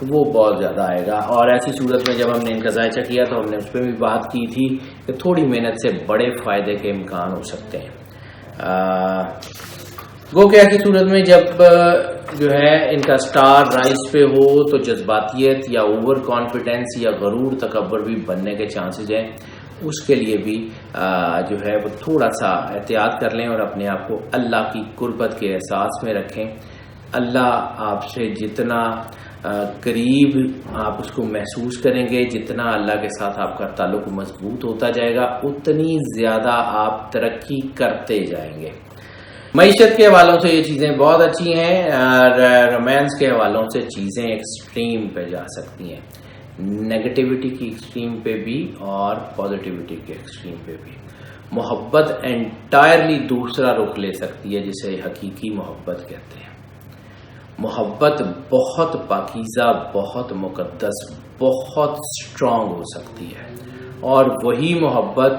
وہ بہت زیادہ آئے گا. اور ایسی صورت میں جب ہم نے ان کا ذائچہ کیا تو ہم نے اس پہ بھی بات کی تھی کہ تھوڑی محنت سے بڑے فائدے کے امکان ہو سکتے ہیں. گو کہ ایسی صورت میں جب جو ہے ان کا سٹار رائز پہ ہو تو جذباتیت یا اوور کانفیڈنس یا غرور تکبر بھی بننے کے چانسز ہیں. اس کے لیے بھی جو ہے وہ تھوڑا سا احتیاط کر لیں اور اپنے آپ کو اللہ کی قربت کے احساس میں رکھیں. اللہ آپ سے جتنا قریب آپ اس کو محسوس کریں گے, جتنا اللہ کے ساتھ آپ کا تعلق مضبوط ہوتا جائے گا, اتنی زیادہ آپ ترقی کرتے جائیں گے. معیشت کے حوالوں سے یہ چیزیں بہت اچھی ہیں، اور رومانس کے حوالوں سے چیزیں ایکسٹریم پہ جا سکتی ہیں، نیگیٹیوٹی کی ایکسٹریم پہ بھی اور پازیٹیوٹی کے ایکسٹریم پہ بھی۔ محبت انٹائرلی دوسرا رخ لے سکتی ہے، جسے حقیقی محبت کہتے ہیں۔ محبت بہت پاکیزہ، بہت مقدس، بہت اسٹرانگ ہو سکتی ہے، اور وہی محبت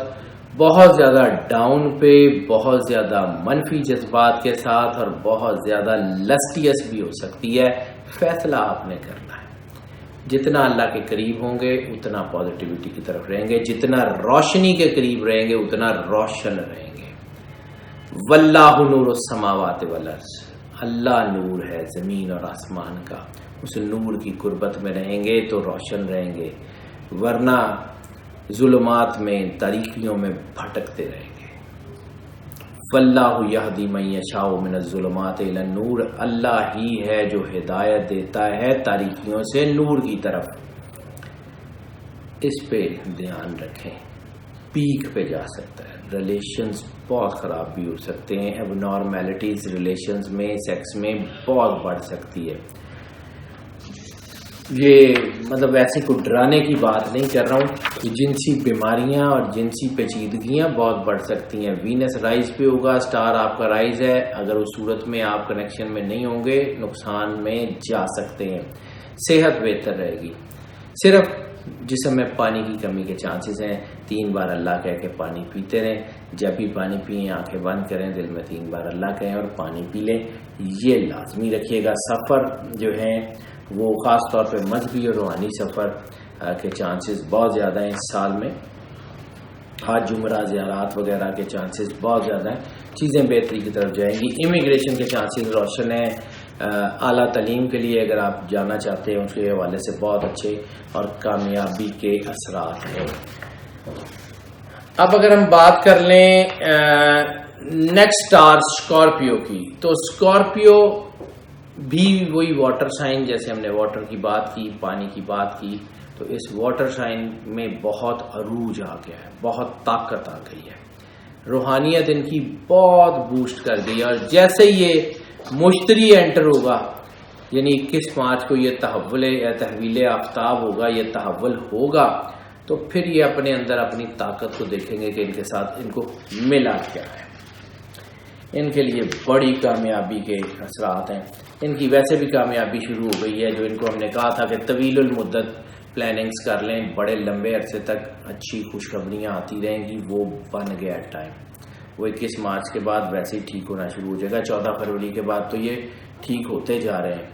بہت زیادہ ڈاؤن پہ، بہت زیادہ منفی جذبات کے ساتھ اور بہت زیادہ لسٹیس بھی ہو سکتی ہے۔ فیصلہ آپ نے کرنا ہے۔ جتنا اللہ کے قریب ہوں گے اتنا پازیٹیوٹی کی طرف رہیں گے، جتنا روشنی کے قریب رہیں گے اتنا روشن رہیں گے۔ واللہ نور السماوات والارض، اللہ نور ہے زمین اور آسمان کا، اس نور کی قربت میں رہیں گے تو روشن رہیں گے، ورنہ ظلمات میں، تاریکیوں میں بھٹکتے رہیں گے۔ واللہ یہدی من یشاء من الظلمات الی النور، اللہ ہی ہے جو ہدایت دیتا ہے تاریکیوں سے نور کی طرف۔ اس پہ دھیان رکھیں، پیک پہ جا سکتا ہے، ریلیشنز بہت خراب بھی ہو سکتے ہیں، اب نارمیلٹیز ریلیشنز میں، سیکس میں بہت بڑھ سکتی ہے۔ یہ مطلب ایسے کوئی ڈرانے کی بات نہیں کر رہا ہوں کہ جنسی بیماریاں اور جنسی پیچیدگیاں بہت بڑھ سکتی ہیں۔ وینس رائز پہ ہوگا، سٹار آپ کا رائز ہے، اگر اس صورت میں آپ کنیکشن میں نہیں ہوں گے نقصان میں جا سکتے ہیں۔ صحت بہتر رہے گی، صرف جسم میں پانی کی کمی کے چانسز ہیں۔ 3 بار اللہ کہہ کے پانی پیتے رہیں، جب بھی پانی پئیں آنکھیں بند کریں، دل میں 3 بار اللہ کہیں اور پانی پی لیں، یہ لازمی رکھیے گا۔ سفر جو ہیں وہ خاص طور پہ مذہبی اور روحانی سفر کے چانسز بہت زیادہ ہیں اس سال میں، حج عمرہ زیارات وغیرہ کے چانسز بہت زیادہ ہیں، چیزیں بہتری کی طرف جائیں گی۔ امیگریشن کے چانسز روشن ہیں، اعلیٰ تعلیم کے لیے اگر آپ جانا چاہتے ہیں اس کے حوالے سے بہت اچھے اور کامیابی کے اثرات ہیں۔ اب اگر ہم بات کر لیں نیکسٹ اسٹار اسکارپیو کی، تو اسکارپیو بھی وہی واٹر سائن، جیسے ہم نے واٹر کی بات کی، پانی کی بات کی، تو اس واٹر سائن میں بہت عروج آ گیا ہے، بہت طاقت آ گئی ہے، روحانیت ان کی بہت بوسٹ کر گئی ہے۔ اور جیسے یہ مشتری انٹر ہوگا، یعنی 21 مارچ کو یہ تحویل آفتاب ہوگا، یہ تحول ہوگا، تو پھر یہ اپنے اندر اپنی طاقت کو دیکھیں گے کہ ان کے ساتھ ان کو ملا کیا ہے۔ ان کے لیے بڑی کامیابی کے اثرات ہیں۔ ان کی ویسے بھی کامیابی شروع ہو گئی ہے، جو ان کو ہم نے کہا تھا کہ طویل المدت پلاننگز کر لیں، بڑے لمبے عرصے تک اچھی خوشخبریاں آتی رہیں گی، وہ بن گیا ٹائم۔ وہ 21 مارچ کے بعد ویسے ہی ٹھیک ہونا شروع ہو جائے گا، 14 فروری کے بعد تو یہ ٹھیک ہوتے جا رہے ہیں۔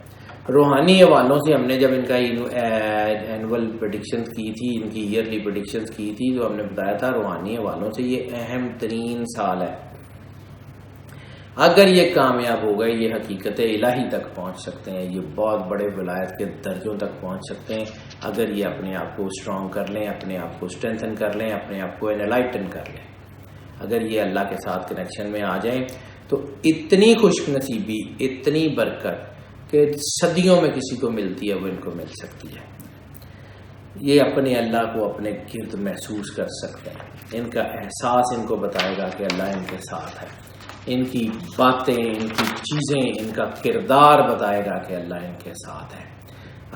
روحانی حوالوں سے ہم نے جب ان کا اینول پریڈکشنز کی تھی، ان کی ایئرلی پریڈکشنز کی تھی، تو ہم نے بتایا تھا روحانی حوالوں سے یہ اہم ترین سال ہے۔ اگر یہ کامیاب ہو گئے، یہ حقیقت الہی تک پہنچ سکتے ہیں، یہ بہت بڑے ولایت کے درجوں تک پہنچ سکتے ہیں اگر یہ اپنے آپ کو اسٹرانگ کر لیں، اپنے آپ کو اسٹرینتھن کر لیں، اپنے آپ کو انلائٹن کر لیں۔ اگر یہ اللہ کے ساتھ کنیکشن میں آ جائیں تو اتنی خوش نصیبی، اتنی برکت کہ صدیوں میں کسی کو ملتی ہے وہ ان کو مل سکتی ہے۔ یہ اپنے اللہ کو اپنے گرد محسوس کر سکتے ہیں، ان کا احساس ان کو بتائے گا کہ اللہ ان کے ساتھ ہے، ان کی باتیں، ان کی چیزیں، ان کا کردار بتائے گا کہ اللہ ان کے ساتھ ہے۔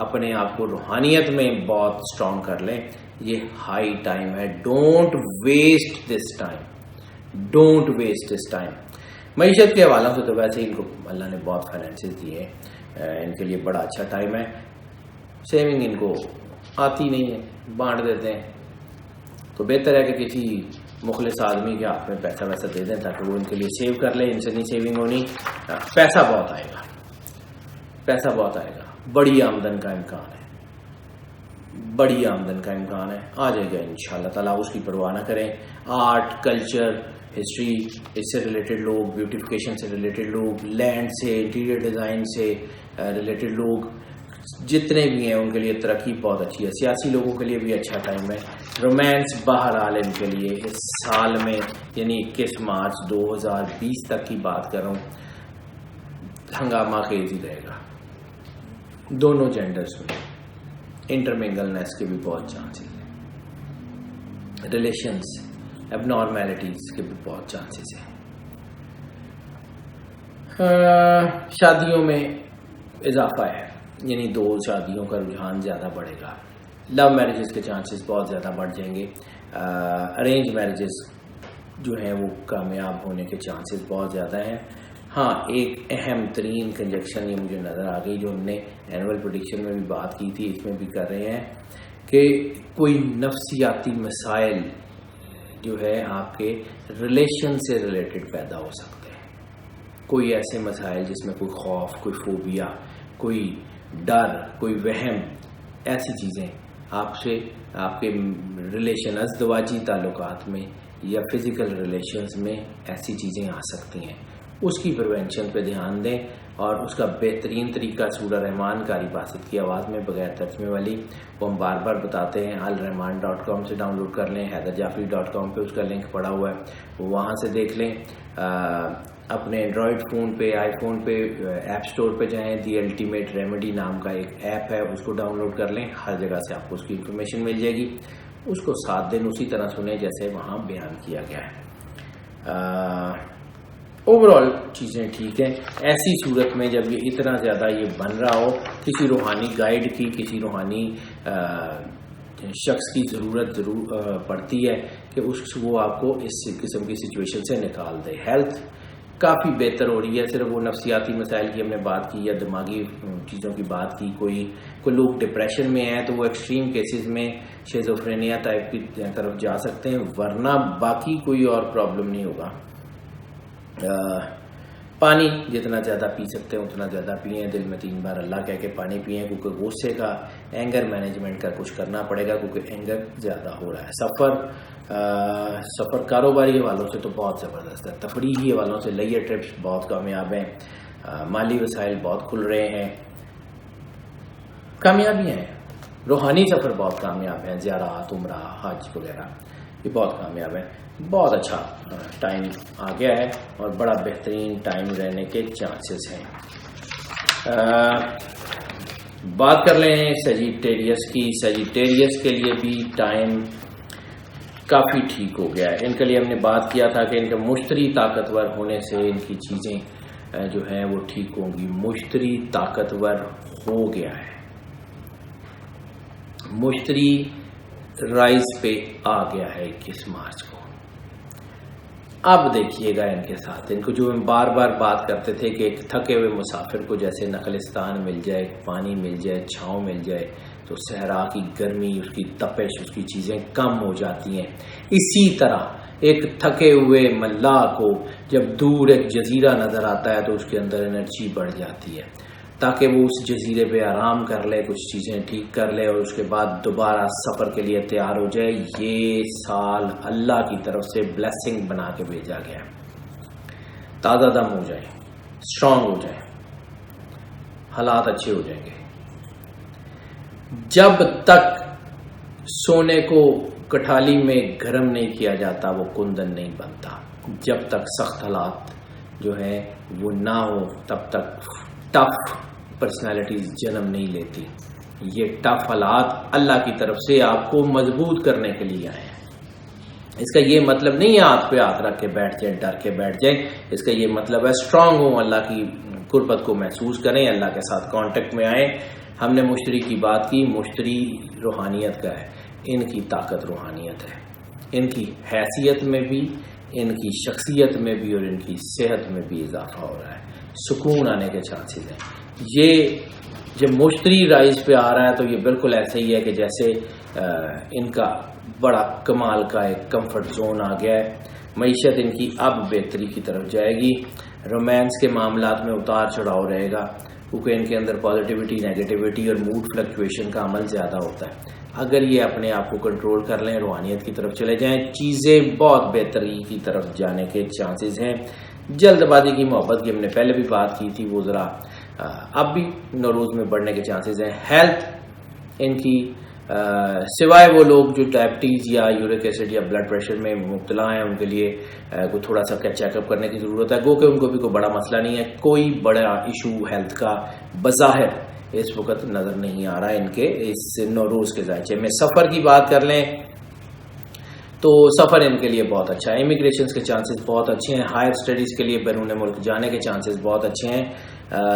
اپنے آپ کو روحانیت میں بہت اسٹرانگ کر لیں، یہ ہائی ٹائم ہے۔ Don't waste this time, don't waste this time. معیشت کے حوالوں سے تو ویسے ہی ان کو اللہ نے بہت فائنینسز دیے ہیں، ان کے لیے بڑا اچھا ٹائم ہے۔ سیونگ ان کو آتی نہیں ہے، بانٹ دیتے ہیں، تو بہتر ہے کہ کسی مخلص آدمی کے ہاتھ میں پیسہ ویسا دے دیں تاکہ وہ ان کے لیے سیو کر لیں۔ ان سے نہیں سیونگ ہونی، پیسہ بہت آئے گا، پیسہ بہت آئے گا، بڑی آمدن کا امکان ہے، بڑی آمدن کا امکان ہے، آ جائے گا انشاءاللہ تعالیٰ، اس کی پرواہ نہ کریں۔ آرٹ، کلچر، ہسٹری، اس سے ریلیٹڈ لوگ، بیوٹیفیکیشن سے ریلیٹڈ لوگ، لینڈ سے، انٹیریئر ڈیزائن سے ریلیٹڈ لوگ جتنے بھی ہیں ان کے لیے ترقی بہت اچھی ہے۔ سیاسی لوگوں کے لیے بھی اچھا ٹائم ہے۔ رومانس بہرحال ان کے لیے اس سال میں، یعنی 21 مارچ 2020 تک کی بات کر رہا ہوں، ہنگامہ خیز ہی رہے گا۔ دونوں جینڈرز میں انٹرمنگلنس کے بھی بہت چانسز ہیں، ریلیشنز اب نارمیلٹیز کے بھی بہت چانسز ہیں۔ شادیوں میں اضافہ ہے، یعنی 2 شادیوں کا رجحان زیادہ بڑھے گا. لو میرجز کے چانسز بہت زیادہ بڑھ جائیں گے. ارینج میرجز جو ہیں وہ کامیاب ہونے کے چانسز بہت زیادہ ہیں. ہاں، ایک اہم ترین کنجکشن یہ مجھے نظر آ گئی جو ہم نے اینول پریڈکشن میں بھی بات کی تھی، اس میں بھی کر رہے ہیں، کہ کوئی نفسیاتی مسائل جو ہے آپ کے ریلیشن سے ریلیٹڈ پیدا ہو سکتے ہیں. کوئی ایسے مسائل جس میں کوئی خوف، کوئی فوبیا، کوئی ڈر، کوئی وہم، ایسی چیزیں آپ کے ریلیشن ازدواجی تعلقات میں یا فزیکل ریلیشنز میں ایسی چیزیں آ سکتی ہیں. اس کی پریونشن پہ دھیان دیں، اور اس کا بہترین طریقہ سورہ رحمان قاری باسط کی آواز میں بغیر ترجمے والی، وہ ہم بار بار بتاتے ہیں. alrahman.com سے ڈاؤن لوڈ کر لیں، حیدرجعفری.com پہ اس کا لنک پڑا ہوا ہے، وہاں سے دیکھ لیں. اپنے اینڈرائڈ فون پہ، آئی فون پہ ایپ سٹور پہ جائیں، دی الٹیمیٹ ریمیڈی نام کا ایک ایپ ہے، اس کو ڈاؤن لوڈ کر لیں. ہر جگہ سے آپ کو اس کی انفارمیشن مل جائے گی. اس کو 7 دن اسی طرح سنیں جیسے وہاں بیان کیا گیا ہے. اوور آل چیزیں ٹھیک ہیں. ایسی صورت میں جب یہ اتنا زیادہ یہ بن رہا ہو، کسی روحانی گائیڈ کی، کسی روحانی شخص کی ضرورت پڑتی ہے کہ وہ آپ کو اس قسم کی سچویشن سے نکال دے. ہیلتھ کافی بہتر ہو رہی ہے. صرف وہ نفسیاتی مسائل کی ہم نے بات کی یا دماغی چیزوں کی بات کی. کوئی لوگ ڈپریشن میں ہیں تو وہ ایکسٹریم کیسز میں شیزوفرینیا ٹائپ کی طرف جا سکتے ہیں، ورنہ باقی کوئی اور پرابلم نہیں ہوگا. پانی جتنا زیادہ پی سکتے ہیں اتنا زیادہ پئیں. دل میں 3 بار اللہ کہہ کے پانی پئیں، کیونکہ غصے کا، اینگر مینجمنٹ کا کچھ کرنا پڑے گا، کیونکہ اینگر زیادہ ہو رہا ہے. سفر کاروباری حوالوں سے تو بہت زبردست ہے، تفریحی حوالوں سے لیجر ٹرپس بہت کامیاب ہیں، مالی وسائل بہت کھل رہے ہیں، کامیابیاں ہیں. روحانی سفر بہت کامیاب ہیں، زیارات، عمرہ، حج وغیرہ یہ بہت کامیاب ہے. بہت اچھا ٹائم آ گیا ہے اور بڑا بہترین ٹائم رہنے کے چانسز ہیں. بات کر لیں سیجیٹیریس کی. سیجیٹیریس کے لیے بھی ٹائم کافی ٹھیک ہو گیا ہے. ان کے لیے ہم نے بات کیا تھا کہ ان کا مشتری طاقتور ہونے سے ان کی چیزیں جو ہیں وہ ٹھیک ہوں گی. مشتری طاقتور ہو گیا ہے، مشتری رائز پہ آ گیا ہے 21 مارچ کو. اب دیکھیے گا ان کے ساتھ، ان کو جو ہم بار بار بات کرتے تھے کہ ایک تھکے ہوئے مسافر کو جیسے نخلستان مل جائے، پانی مل جائے، چھاؤں مل جائے تو صحرا کی گرمی، اس کی تپش، اس کی چیزیں کم ہو جاتی ہیں. اسی طرح ایک تھکے ہوئے ملاح کو جب دور ایک جزیرہ نظر آتا ہے تو اس کے اندر انرجی بڑھ جاتی ہے، تاکہ وہ اس جزیرے پہ آرام کر لے، کچھ چیزیں ٹھیک کر لے اور اس کے بعد دوبارہ سفر کے لیے تیار ہو جائے. یہ سال اللہ کی طرف سے بلیسنگ بنا کے بھیجا گیا. تازہ دم ہو جائے، اسٹرانگ ہو جائے، حالات اچھے ہو جائیں گے. جب تک سونے کو کٹھالی میں گرم نہیں کیا جاتا وہ کندن نہیں بنتا. جب تک سخت حالات جو ہیں وہ نہ ہو تب تک ٹف پرسنالٹیز جنم نہیں لیتی. یہ ٹف حالات اللہ کی طرف سے آپ کو مضبوط کرنے کے لیے آئے ہیں. اس کا یہ مطلب نہیں ہے ہاتھ پہ ہاتھ رکھ کے بیٹھ جائیں، ڈر کے بیٹھ جائیں. اس کا یہ مطلب ہے اسٹرانگ ہوں، اللہ کی قربت کو محسوس کریں، اللہ کے ساتھ کانٹیکٹ میں آئیں. ہم نے مشتری کی بات کی. مشتری روحانیت کا ہے، ان کی طاقت روحانیت ہے. ان کی حیثیت میں بھی، ان کی شخصیت میں بھی اور ان کی صحت میں بھی اضافہ ہو رہا ہے. سکون آنے کے چانسز ہیں. یہ جب مشتری رائز پہ آ رہا ہے تو یہ بالکل ایسا ہی ہے کہ جیسے ان کا بڑا کمال کا ایک کمفرٹ زون آ گیا ہے. معیشت ان کی اب بہتری کی طرف جائے گی. رومانس کے معاملات میں اتار چڑھاؤ رہے گا، کیونکہ ان کے اندر پازیٹیوٹی، نیگیٹیوٹی اور موڈ فلکچویشن کا عمل زیادہ ہوتا ہے. اگر یہ اپنے آپ کو کنٹرول کر لیں، روحانیت کی طرف چلے جائیں، چیزیں بہت بہتری کی طرف جانے کے چانسز ہیں. جلد بازی کی محبت کی ہم نے پہلے بھی بات کی تھی، وہ ذرا اب بھی نوروز میں بڑھنے کے چانسز ہیں. ہیلتھ ان کی سوائے وہ لوگ جو ڈائبٹیز یا یورک ایسڈ یا بلڈ پریشر میں مبتلا ہیں ان کے لیے کوئی تھوڑا سا چیک اپ کرنے کی ضرورت ہے. گو کہ ان کو بھی کوئی بڑا مسئلہ نہیں ہے، کوئی بڑا ایشو ہیلتھ کا بظاہر اس وقت نظر نہیں آ رہا ہے ان کے اس نوروز کے ذائچے میں. سفر کی بات کر لیں تو سفر ان کے لیے بہت اچھا ہے. امیگریشن کے چانسز بہت اچھے ہیں. ہائر اسٹڈیز کے لیے بیرون ملک جانے کے چانسز بہت اچھے ہیں.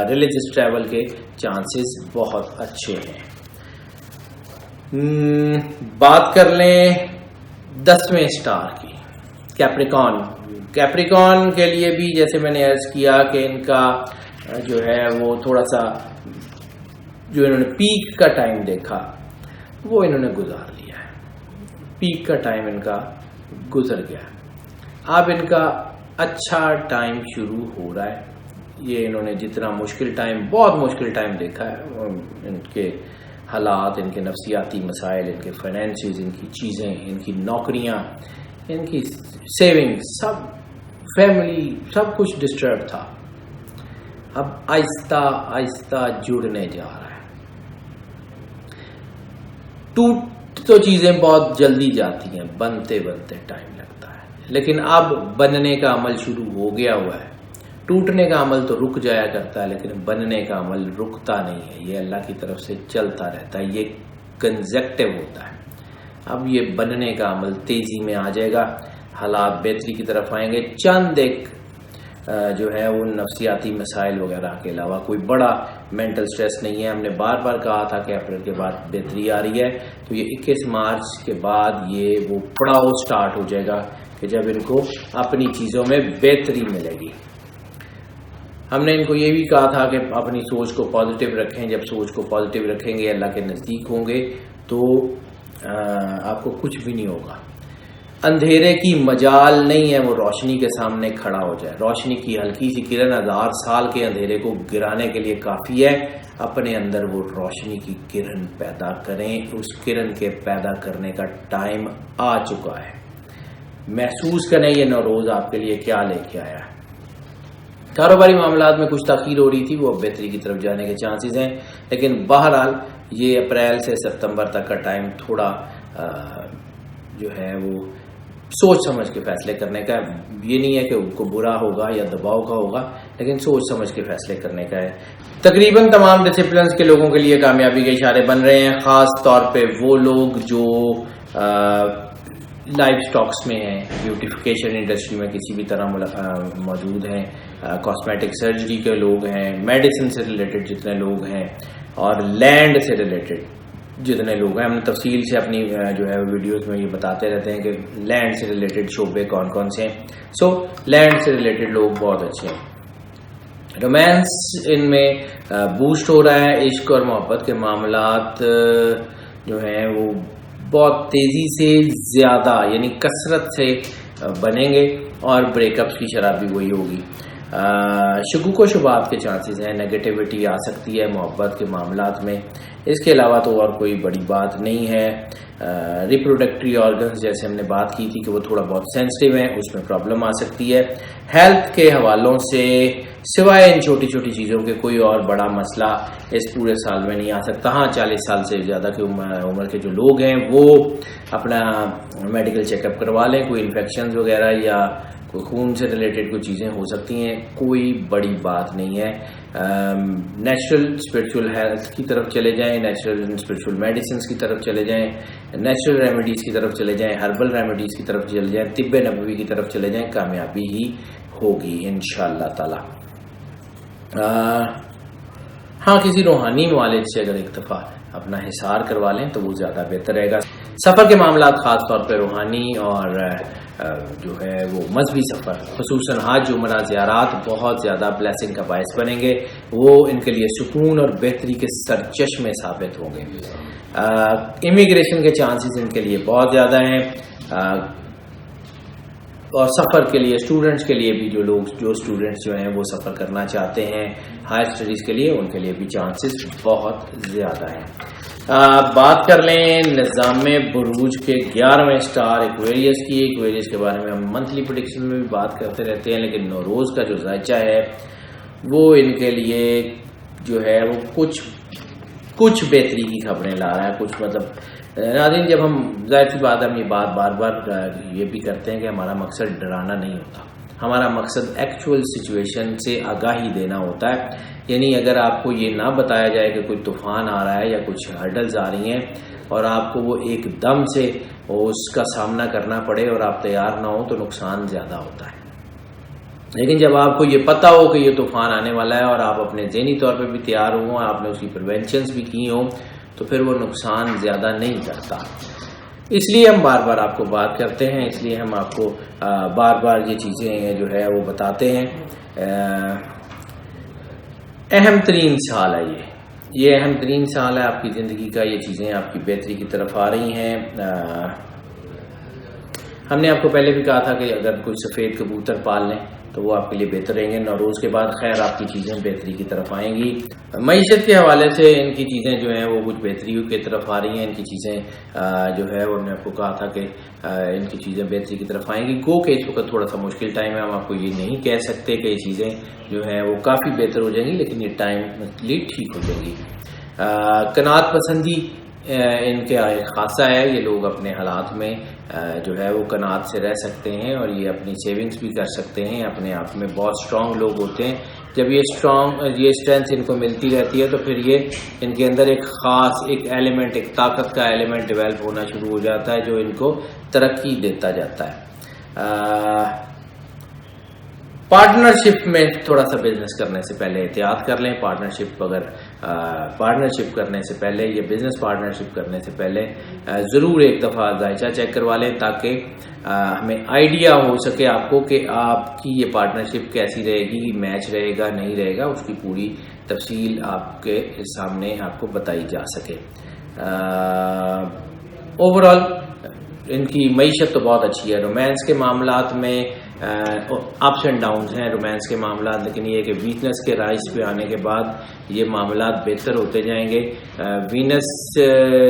ریلیجس ٹریول کے چانسز بہت اچھے ہیں. بات کر لیں 10ویں اسٹار کی، کیپریکان کے لیے بھی جیسے میں نے عرض کیا کہ ان کا جو ہے وہ تھوڑا سا جو انہوں نے پیک کا ٹائم دیکھا وہ انہوں نے گزار لیا ہے. پیک کا ٹائم ان کا گزر گیا. اب ان کا اچھا ٹائم شروع ہو رہا ہے. یہ انہوں نے جتنا بہت مشکل ٹائم دیکھا ہے، ان کے حالات، ان کے نفسیاتی مسائل، ان کے فائنینسز، ان کی چیزیں، ان کی نوکریاں، ان کی سیونگ، سب فیملی، سب کچھ ڈسٹرب تھا. اب آہستہ آہستہ جڑنے جا رہا ہے. ٹوٹ تو چیزیں بہت جلدی جاتی ہیں، بنتے ٹائم لگتا ہے، لیکن اب بننے کا عمل شروع ہو گیا ہوا ہے. ٹوٹنے کا عمل تو رک جایا کرتا ہے، لیکن بننے کا عمل رکتا نہیں ہے. یہ اللہ کی طرف سے چلتا رہتا ہے، یہ کنزیکٹیو ہوتا ہے. اب یہ بننے کا عمل تیزی میں آ جائے گا، حالات بہتری کی طرف آئیں گے. چند ایک جو ہے وہ نفسیاتی مسائل وغیرہ کے علاوہ کوئی بڑا مینٹل سٹریس نہیں ہے. ہم نے بار بار کہا تھا کہ اپریل کے بعد بہتری آ رہی ہے، تو یہ 21 مارچ کے بعد یہ وہ پڑاؤ سٹارٹ ہو جائے گا کہ جب ان کو اپنی چیزوں میں بہتری ملے گی. ہم نے ان کو یہ بھی کہا تھا کہ اپنی سوچ کو پازیٹیو رکھیں. جب سوچ کو پازیٹیو رکھیں گے، اللہ کے نزدیک ہوں گے، تو آپ کو کچھ بھی نہیں ہوگا. اندھیرے کی مجال نہیں ہے وہ روشنی کے سامنے کھڑا ہو جائے. روشنی کی ہلکی سی کرن 1000 سال کے اندھیرے کو گرانے کے لیے کافی ہے. اپنے اندر وہ روشنی کی کرن پیدا کریں. اس کرن کے پیدا کرنے کا ٹائم آ چکا ہے. محسوس کریں یہ نوروز آپ کے لیے کیا لے کے آیا ہے. کاروباری معاملات میں کچھ تاخیر ہو رہی تھی، وہ بہتری کی طرف جانے کے چانسز ہیں، لیکن بہرحال یہ اپریل سے ستمبر تک کا ٹائم تھوڑا جو ہے وہ سوچ سمجھ کے فیصلے کرنے کا. یہ نہیں ہے کہ ان کو برا ہوگا یا دباؤ کا ہوگا، لیکن سوچ سمجھ کے فیصلے کرنے کا ہے. تقریباً تمام ڈسپلنز کے لوگوں کے لیے کامیابی کے اشارے بن رہے ہیں. خاص طور پہ وہ لوگ جو لائف سٹاکس میں ہیں، بیوٹیفیکیشن انڈسٹری میں کسی بھی طرح موجود ہیں، کاسمیٹک سرجری کے لوگ ہیں، میڈیسن سے ریلیٹڈ جتنے لوگ ہیں، اور لینڈ سے ریلیٹڈ جتنے لوگ ہیں. ہم نے تفصیل سے اپنی جو ہے ویڈیوز میں یہ بتاتے رہتے ہیں کہ لینڈ سے ریلیٹڈ شعبے کون کون سے ہیں. سو لینڈ سے ریلیٹڈ لوگ بہت اچھے ہیں. رومانس ان میں بوسٹ ہو رہا ہے. عشق اور محبت کے معاملات جو ہیں وہ بہت تیزی سے زیادہ یعنی کثرت سے بنیں گے، اور بریک اپس کی شرح بھی وہی ہوگی. شکوک و شبہات کے چانسز ہیں، نیگیٹیوٹی آ سکتی ہے محبت کے معاملات میں. اس کے علاوہ تو اور کوئی بڑی بات نہیں ہے. ریپروڈکٹری آرگنز جیسے ہم نے بات کی تھی کہ وہ تھوڑا بہت سینسٹیو ہیں، اس میں پرابلم آ سکتی ہے. ہیلتھ کے حوالوں سے سوائے ان چھوٹی چھوٹی چیزوں کے کوئی اور بڑا مسئلہ اس پورے سال میں نہیں آ سکتا. ہاں 40 سال سے زیادہ کی عمر کے جو لوگ ہیں وہ اپنا میڈیکل چیک اپ کروا لیں. کوئی انفیکشن وغیرہ یا کوئی خون سے ریلیٹڈ کوئی چیزیں ہو سکتی ہیں، کوئی بڑی بات نہیں ہے. نیچرل اسپرچول ہیلتھ کی طرف چلے جائیں، نیچرل اسپرچول میڈیسنس کی طرف چلے جائیں، نیچرل ریمیڈیز کی طرف چلے جائیں، ہربل ریمیڈیز کی طرف چلے جائیں، طب نبوی کی طرف چلے جائیں. کامیابی ہی ہوگی انشاءاللہ تعالی. ہاں کسی روحانی والد سے اگر ایک دفعہ اپنا حصار کروا لیں تو وہ زیادہ بہتر رہے گا. سفر کے معاملات خاص طور پہ روحانی اور جو ہے وہ مذہبی سفر، خصوصاً حج، عمرہ، زیارات بہت زیادہ بلیسنگ کا باعث بنیں گے. وہ ان کے لیے سکون اور بہتری کے سرچشمے ثابت ہوں گے. امیگریشن کے چانسز ان کے لیے بہت زیادہ ہیں، اور سفر کے لیے اسٹوڈنٹس کے لیے بھی جو اسٹوڈنٹس جو ہیں وہ سفر کرنا چاہتے ہیں ہائر اسٹڈیز کے لیے، ان کے لیے بھی چانسز بہت زیادہ ہیں. بات کر لیں نظام بروج کے 11ویں اسٹار ایکویریس کی. ایکویریس کے بارے میں ہم منتھلی پریڈکشن میں بھی بات کرتے رہتے ہیں، لیکن نوروز کا جو ذائچہ ہے وہ ان کے لیے جو ہے وہ کچھ بہتری کی خبریں لا رہا ہے. کچھ مطلب ناظرین، جب ہم ظاہر سی بات ہم یہ بات بار بار یہ بھی کرتے ہیں کہ ہمارا مقصد ڈرانا نہیں ہوتا، ہمارا مقصد ایکچوئل سچویشن سے آگاہی دینا ہوتا ہے. یعنی اگر آپ کو یہ نہ بتایا جائے کہ کوئی طوفان آ رہا ہے یا کچھ ہرڈلز آ رہی ہیں اور آپ کو وہ ایک دم سے اس کا سامنا کرنا پڑے اور آپ تیار نہ ہو تو نقصان زیادہ ہوتا ہے. لیکن جب آپ کو یہ پتہ ہو کہ یہ طوفان آنے والا ہے اور آپ اپنے ذہنی طور پہ بھی تیار ہوں، آپ نے اس کی پریونشنز بھی کی ہوں، تو پھر وہ نقصان زیادہ نہیں کرتا. اس لیے ہم بار بار آپ کو بات کرتے ہیں، اس لیے ہم آپ کو بار بار یہ چیزیں جو ہے وہ بتاتے ہیں. اہم ترین سال ہے یہ اہم ترین سال ہے آپ کی زندگی کا. یہ چیزیں آپ کی بہتری کی طرف آ رہی ہیں. ہم نے آپ کو پہلے بھی کہا تھا کہ اگر کوئی سفید کبوتر پال لیں تو وہ آپ کے لیے بہتر رہیں گے. نوروز کے بعد خیر آپ کی چیزیں بہتری کی طرف آئیں گی. معیشت کے حوالے سے ان کی چیزیں جو ہیں وہ کچھ بہتری کی طرف آ رہی ہیں. ان کی چیزیں جو ہے وہ میں آپ کو کہا تھا کہ ان کی چیزیں بہتری کی طرف آئیں گی. گو کہ اس وقت تھوڑا سا مشکل ٹائم ہے. ہم آپ کو یہ نہیں کہہ سکتے کہ یہ چیزیں جو ہیں وہ کافی بہتر ہو جائیں گی، لیکن یہ ٹائم ٹھیک ہو جائے گی. قناعت پسندی ان کے خاصہ ہے. یہ لوگ اپنے حالات میں جو ہے وہ قناعت سے رہ سکتے ہیں اور یہ اپنی سیونگز بھی کر سکتے ہیں. اپنے آپ میں بہت اسٹرانگ لوگ ہوتے ہیں. جب یہ اسٹرینتھ ان کو ملتی رہتی ہے تو پھر یہ ان کے اندر ایک خاص ایک ایلیمنٹ، ایک طاقت کا ایلیمنٹ ڈیولپ ہونا شروع ہو جاتا ہے جو ان کو ترقی دیتا جاتا ہے. پارٹنرشپ میں تھوڑا سا بزنس کرنے سے پہلے احتیاط کر لیں. پارٹنرشپ کرنے سے پہلے یا بزنس پارٹنرشپ کرنے سے پہلے ضرور ایک دفعہ ذائچہ چیک کروا لیں تاکہ ہمیں آئیڈیا ہو سکے آپ کو کہ آپ کی یہ پارٹنرشپ کیسی رہے گی، میچ رہے گا نہیں رہے گا، اس کی پوری تفصیل آپ کے سامنے آپ کو بتائی جا سکے. اوور آل ان کی معیشت تو بہت اچھی ہے. رومانس کے معاملات میں اپس اینڈ ڈاؤنز ہیں رومانس کے معاملات، لیکن یہ کہ ویکنس کے رائز پہ آنے کے بعد یہ معاملات بہتر ہوتے جائیں گے. وینس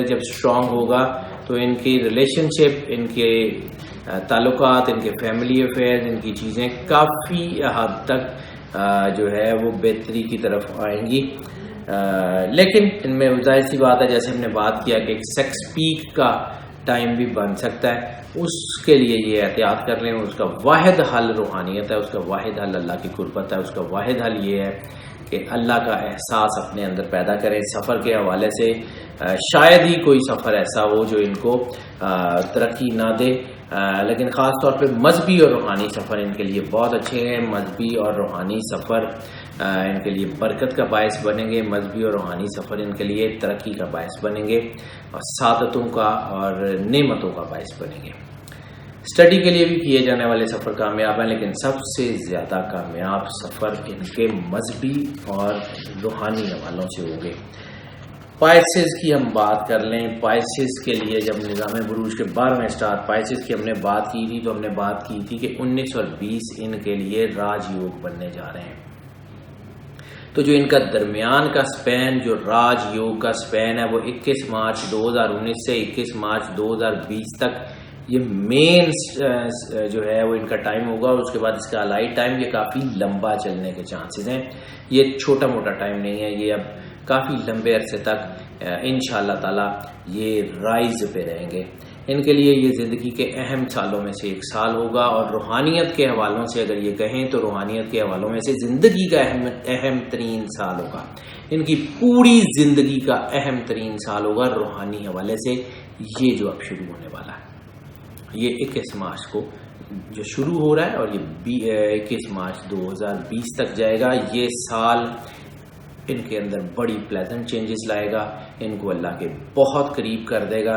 جب اسٹرانگ ہوگا تو ان کی ریلیشن شپ، ان کے تعلقات، ان کے فیملی افیئرز، ان کی چیزیں کافی حد تک جو ہے وہ بہتری کی طرف آئیں گی. لیکن ان میں ظاہر سی بات ہے، جیسے ہم نے بات کیا کہ ایک سیکس پیک کا ٹائم بھی بن سکتا ہے. اس کے لیے یہ احتیاط کر لیں. اس کا واحد حل روحانیت ہے، اس کا واحد حل اللہ کی قربت ہے، اس کا واحد حل یہ ہے کہ اللہ کا احساس اپنے اندر پیدا کریں. سفر کے حوالے سے شاید ہی کوئی سفر ایسا ہو جو ان کو ترقی نہ دے، لیکن خاص طور پہ مذہبی اور روحانی سفر ان کے لیے بہت اچھے ہیں. مذہبی اور روحانی سفر ان کے لیے برکت کا باعث بنیں گے. مذہبی اور روحانی سفر ان کے لیے ترقی کا باعث بنیں گے اور سعادتوں کا اور نعمتوں کا باعث بنیں گے. اسٹڈی کے لیے بھی کیے جانے والے سفر کامیاب ہیں، لیکن سب سے زیادہ کامیاب سفر ان کے مذہبی اور روحانی حوالوں سے ہوں گے. پائسز کی ہم بات کر لیں. پائسز کے لیے جب نظام بروج کے 12ویں اسٹار پائسز کی ہم نے بات کی تھی تو ہم نے بات کی تھی کہ 19 اور 20 ان کے لیے راج یوگ بننے جا رہے ہیں. تو جو ان کا درمیان کا سپین، جو راج یوگ کا سپین ہے، وہ 21 مارچ 2019 سے 21 مارچ 2020 تک یہ مین جو ہے وہ ان کا ٹائم ہوگا. اور اس کے بعد اس کا الائی ٹائم یہ کافی لمبا چلنے کے چانسز ہیں. یہ چھوٹا موٹا ٹائم نہیں ہے، یہ اب کافی لمبے عرصے تک انشاءاللہ تعالی یہ رائز پہ رہیں گے. ان کے لیے یہ زندگی کے اہم سالوں میں سے ایک سال ہوگا. اور روحانیت کے حوالوں سے اگر یہ کہیں تو روحانیت کے حوالوں میں سے زندگی کا اہم ترین سال ہوگا. ان کی پوری زندگی کا اہم ترین سال ہوگا روحانی حوالے سے. یہ جو اب شروع ہونے والا ہے، یہ 21 مارچ کو جو شروع ہو رہا ہے اور یہ 21 مارچ 2020 تک جائے گا. یہ سال ان کے اندر بڑی پلیزنٹ چینجز لائے گا. ان کو اللہ کے بہت قریب کر دے گا.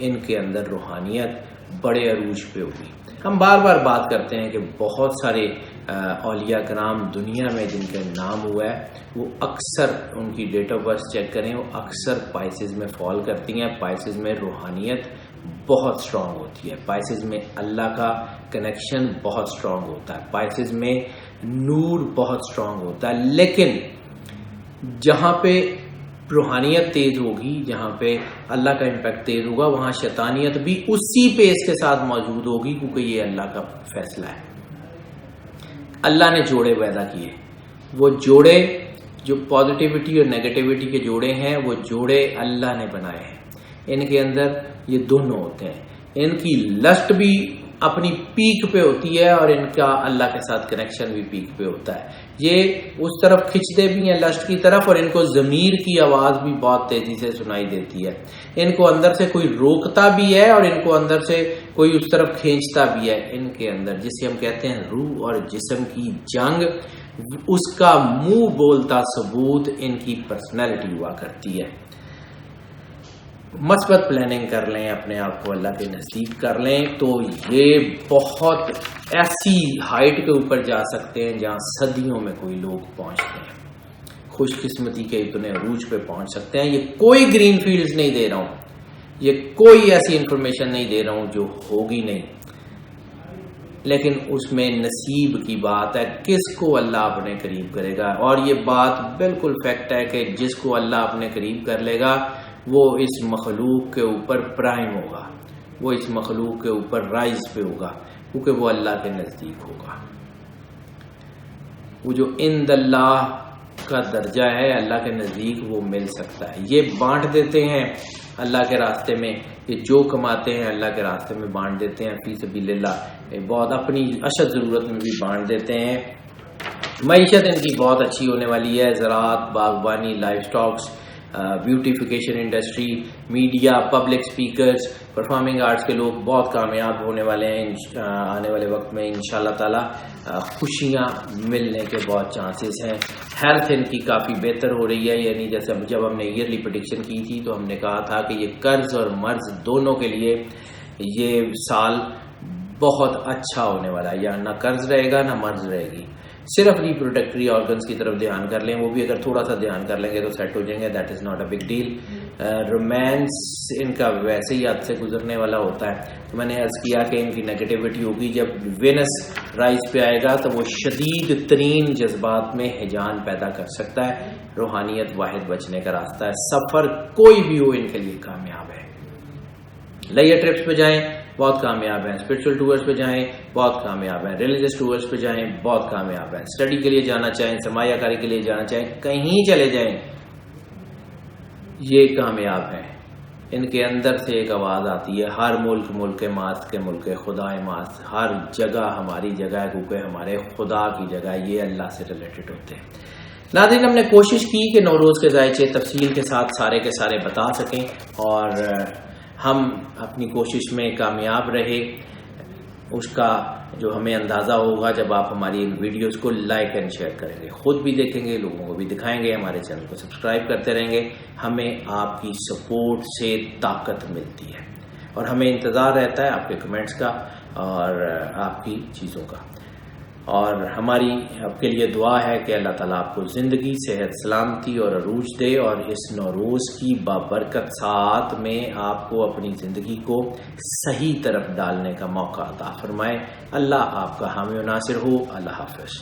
ان کے اندر روحانیت بڑے عروج پہ ہوگی. ہم بار بار بات کرتے ہیں کہ بہت سارے اولیاء کرام دنیا میں جن کا نام ہوا ہے وہ اکثر ان کی ڈیٹ آف برتھ چیک کریں، وہ اکثر پائسز میں فال کرتی ہیں. پائسز میں روحانیت بہت اسٹرانگ ہوتی ہے. پائسز میں اللہ کا کنیکشن بہت اسٹرانگ ہوتا ہے. پائسز میں نور بہت اسٹرانگ ہوتا ہے. لیکن جہاں پہ روحانیت تیز ہوگی، جہاں پہ اللہ کا امپیکٹ تیز ہوگا، وہاں شیطانیت بھی اسی پیس کے ساتھ موجود ہوگی، کیونکہ یہ اللہ کا فیصلہ ہے. اللہ نے جوڑے پیدا کیے. وہ جوڑے جو پازیٹیوٹی اور نیگیٹیوٹی کے جوڑے ہیں، وہ جوڑے اللہ نے بنائے ہیں. ان کے اندر یہ دونوں ہوتے ہیں. ان کی لسٹ بھی اپنی پیک پہ ہوتی ہے اور ان کا اللہ کے ساتھ کنیکشن بھی پیک پہ ہوتا ہے. یہ اس طرف کھنچتے بھی ہیں لسٹ کی طرف، اور ان کو ضمیر کی آواز بھی بہت تیزی سے سنائی دیتی ہے. ان کو اندر سے کوئی روکتا بھی ہے اور ان کو اندر سے کوئی اس طرف کھینچتا بھی ہے. ان کے اندر جسے ہم کہتے ہیں روح اور جسم کی جنگ، اس کا منہ بولتا ثبوت ان کی پرسنالٹی ہوا کرتی ہے. مثبت پلاننگ کر لیں، اپنے آپ کو اللہ کے نزدیک کر لیں، تو یہ بہت ایسی ہائٹ کے اوپر جا سکتے ہیں جہاں صدیوں میں کوئی لوگ پہنچتے ہیں. خوش قسمتی کے اتنے عروج پہ پہنچ سکتے ہیں. یہ کوئی گرین فیلڈز نہیں دے رہا ہوں، یہ کوئی ایسی انفارمیشن نہیں دے رہا ہوں جو ہوگی نہیں، لیکن اس میں نصیب کی بات ہے، کس کو اللہ اپنے قریب کرے گا. اور یہ بات بالکل فیکٹ ہے کہ جس کو اللہ اپنے قریب کر لے گا وہ اس مخلوق کے اوپر پرائم ہوگا، وہ اس مخلوق کے اوپر رائز پہ ہوگا، کیونکہ وہ اللہ کے نزدیک ہوگا. وہ جو عند اللہ کا درجہ ہے اللہ کے نزدیک وہ مل سکتا ہے. یہ بانٹ دیتے ہیں اللہ کے راستے میں، یہ جو کماتے ہیں اللہ کے راستے میں بانٹ دیتے ہیں فی سبیل اللہ، بہت اپنی اشد ضرورت میں بھی بانٹ دیتے ہیں. معیشت ان کی بہت اچھی ہونے والی ہے. زراعت، باغبانی، life Stokes, beautification industry, media, public speakers, performing arts کے لوگ بہت کامیاب ہونے والے ہیں. آنے والے وقت میں انشاءاللہ تعالی خوشیاں ملنے کے بہت چانسز ہیں. ہیلتھ ان کی کافی بہتر ہو رہی ہے. یعنی جیسے جب ہم نے ایئرلی پریڈکشن کی تھی تو ہم نے کہا تھا کہ یہ قرض اور مرض دونوں کے لیے یہ سال بہت اچھا ہونے والا ہے. یعنی نہ قرض رہے گا نہ مرض رہے گی. صرف ریپروڈکٹری آرگنس کی طرف دھیان کر لیں، وہ بھی اگر تھوڑا سا دھیان کر لیں گے تو سیٹ ہو جائیں گے. That is not a big deal. Romance ان کا ویسے ہی حد سے گزرنے والا ہوتا ہے. تو میں نے عرض کیا کہ ان کی نیگیٹیوٹی ہوگی. جب وینس رائز پہ آئے گا تو وہ شدید ترین جذبات میں ہیجان پیدا کر سکتا ہے. روحانیت واحد بچنے کا راستہ ہے. سفر کوئی بھی ہو ان کے لیے کامیاب ہے. لیئر ٹرپس پہ جائیں بہت کامیاب ہیں، اسپرچل ٹورز پہ جائیں بہت کامیاب ہیں، ریلیجس ٹورز پہ جائیں بہت کامیاب ہیں، اسٹڈی کے لیے جانا چاہیں، سرمایہ کاری کے لیے جانا چاہیں، کہیں چلے جائیں یہ کامیاب ہیں. ان کے اندر سے ایک آواز آتی ہے، ہر ملک ملک ماست کے ملک خدا ماست، ہر جگہ ہماری جگہ ہے کیونکہ ہمارے خدا کی جگہ، یہ اللہ سے ریلیٹڈ ہوتے ہیں. ناظرین، ہم نے کوشش کی کہ نوروز کے ذائچے تفصیل کے ساتھ سارے کے سارے بتا سکیں اور ہم اپنی کوشش میں کامیاب رہے. اس کا جو ہمیں اندازہ ہوگا جب آپ ہماری ان ویڈیوز کو لائک اینڈ شیئر کریں گے، خود بھی دیکھیں گے، لوگوں کو بھی دکھائیں گے، ہمارے چینل کو سبسکرائب کرتے رہیں گے. ہمیں آپ کی سپورٹ سے طاقت ملتی ہے اور ہمیں انتظار رہتا ہے آپ کے کمنٹس کا اور آپ کی چیزوں کا. اور ہماری آپ کے لیے دعا ہے کہ اللہ تعالیٰ آپ کو زندگی، صحت، سلامتی اور عروج دے اور اس نوروز کی بابرکت ساعت میں آپ کو اپنی زندگی کو صحیح طرف ڈالنے کا موقع عطا فرمائے. اللہ آپ کا حامی و ناصر ہو. اللہ حافظ.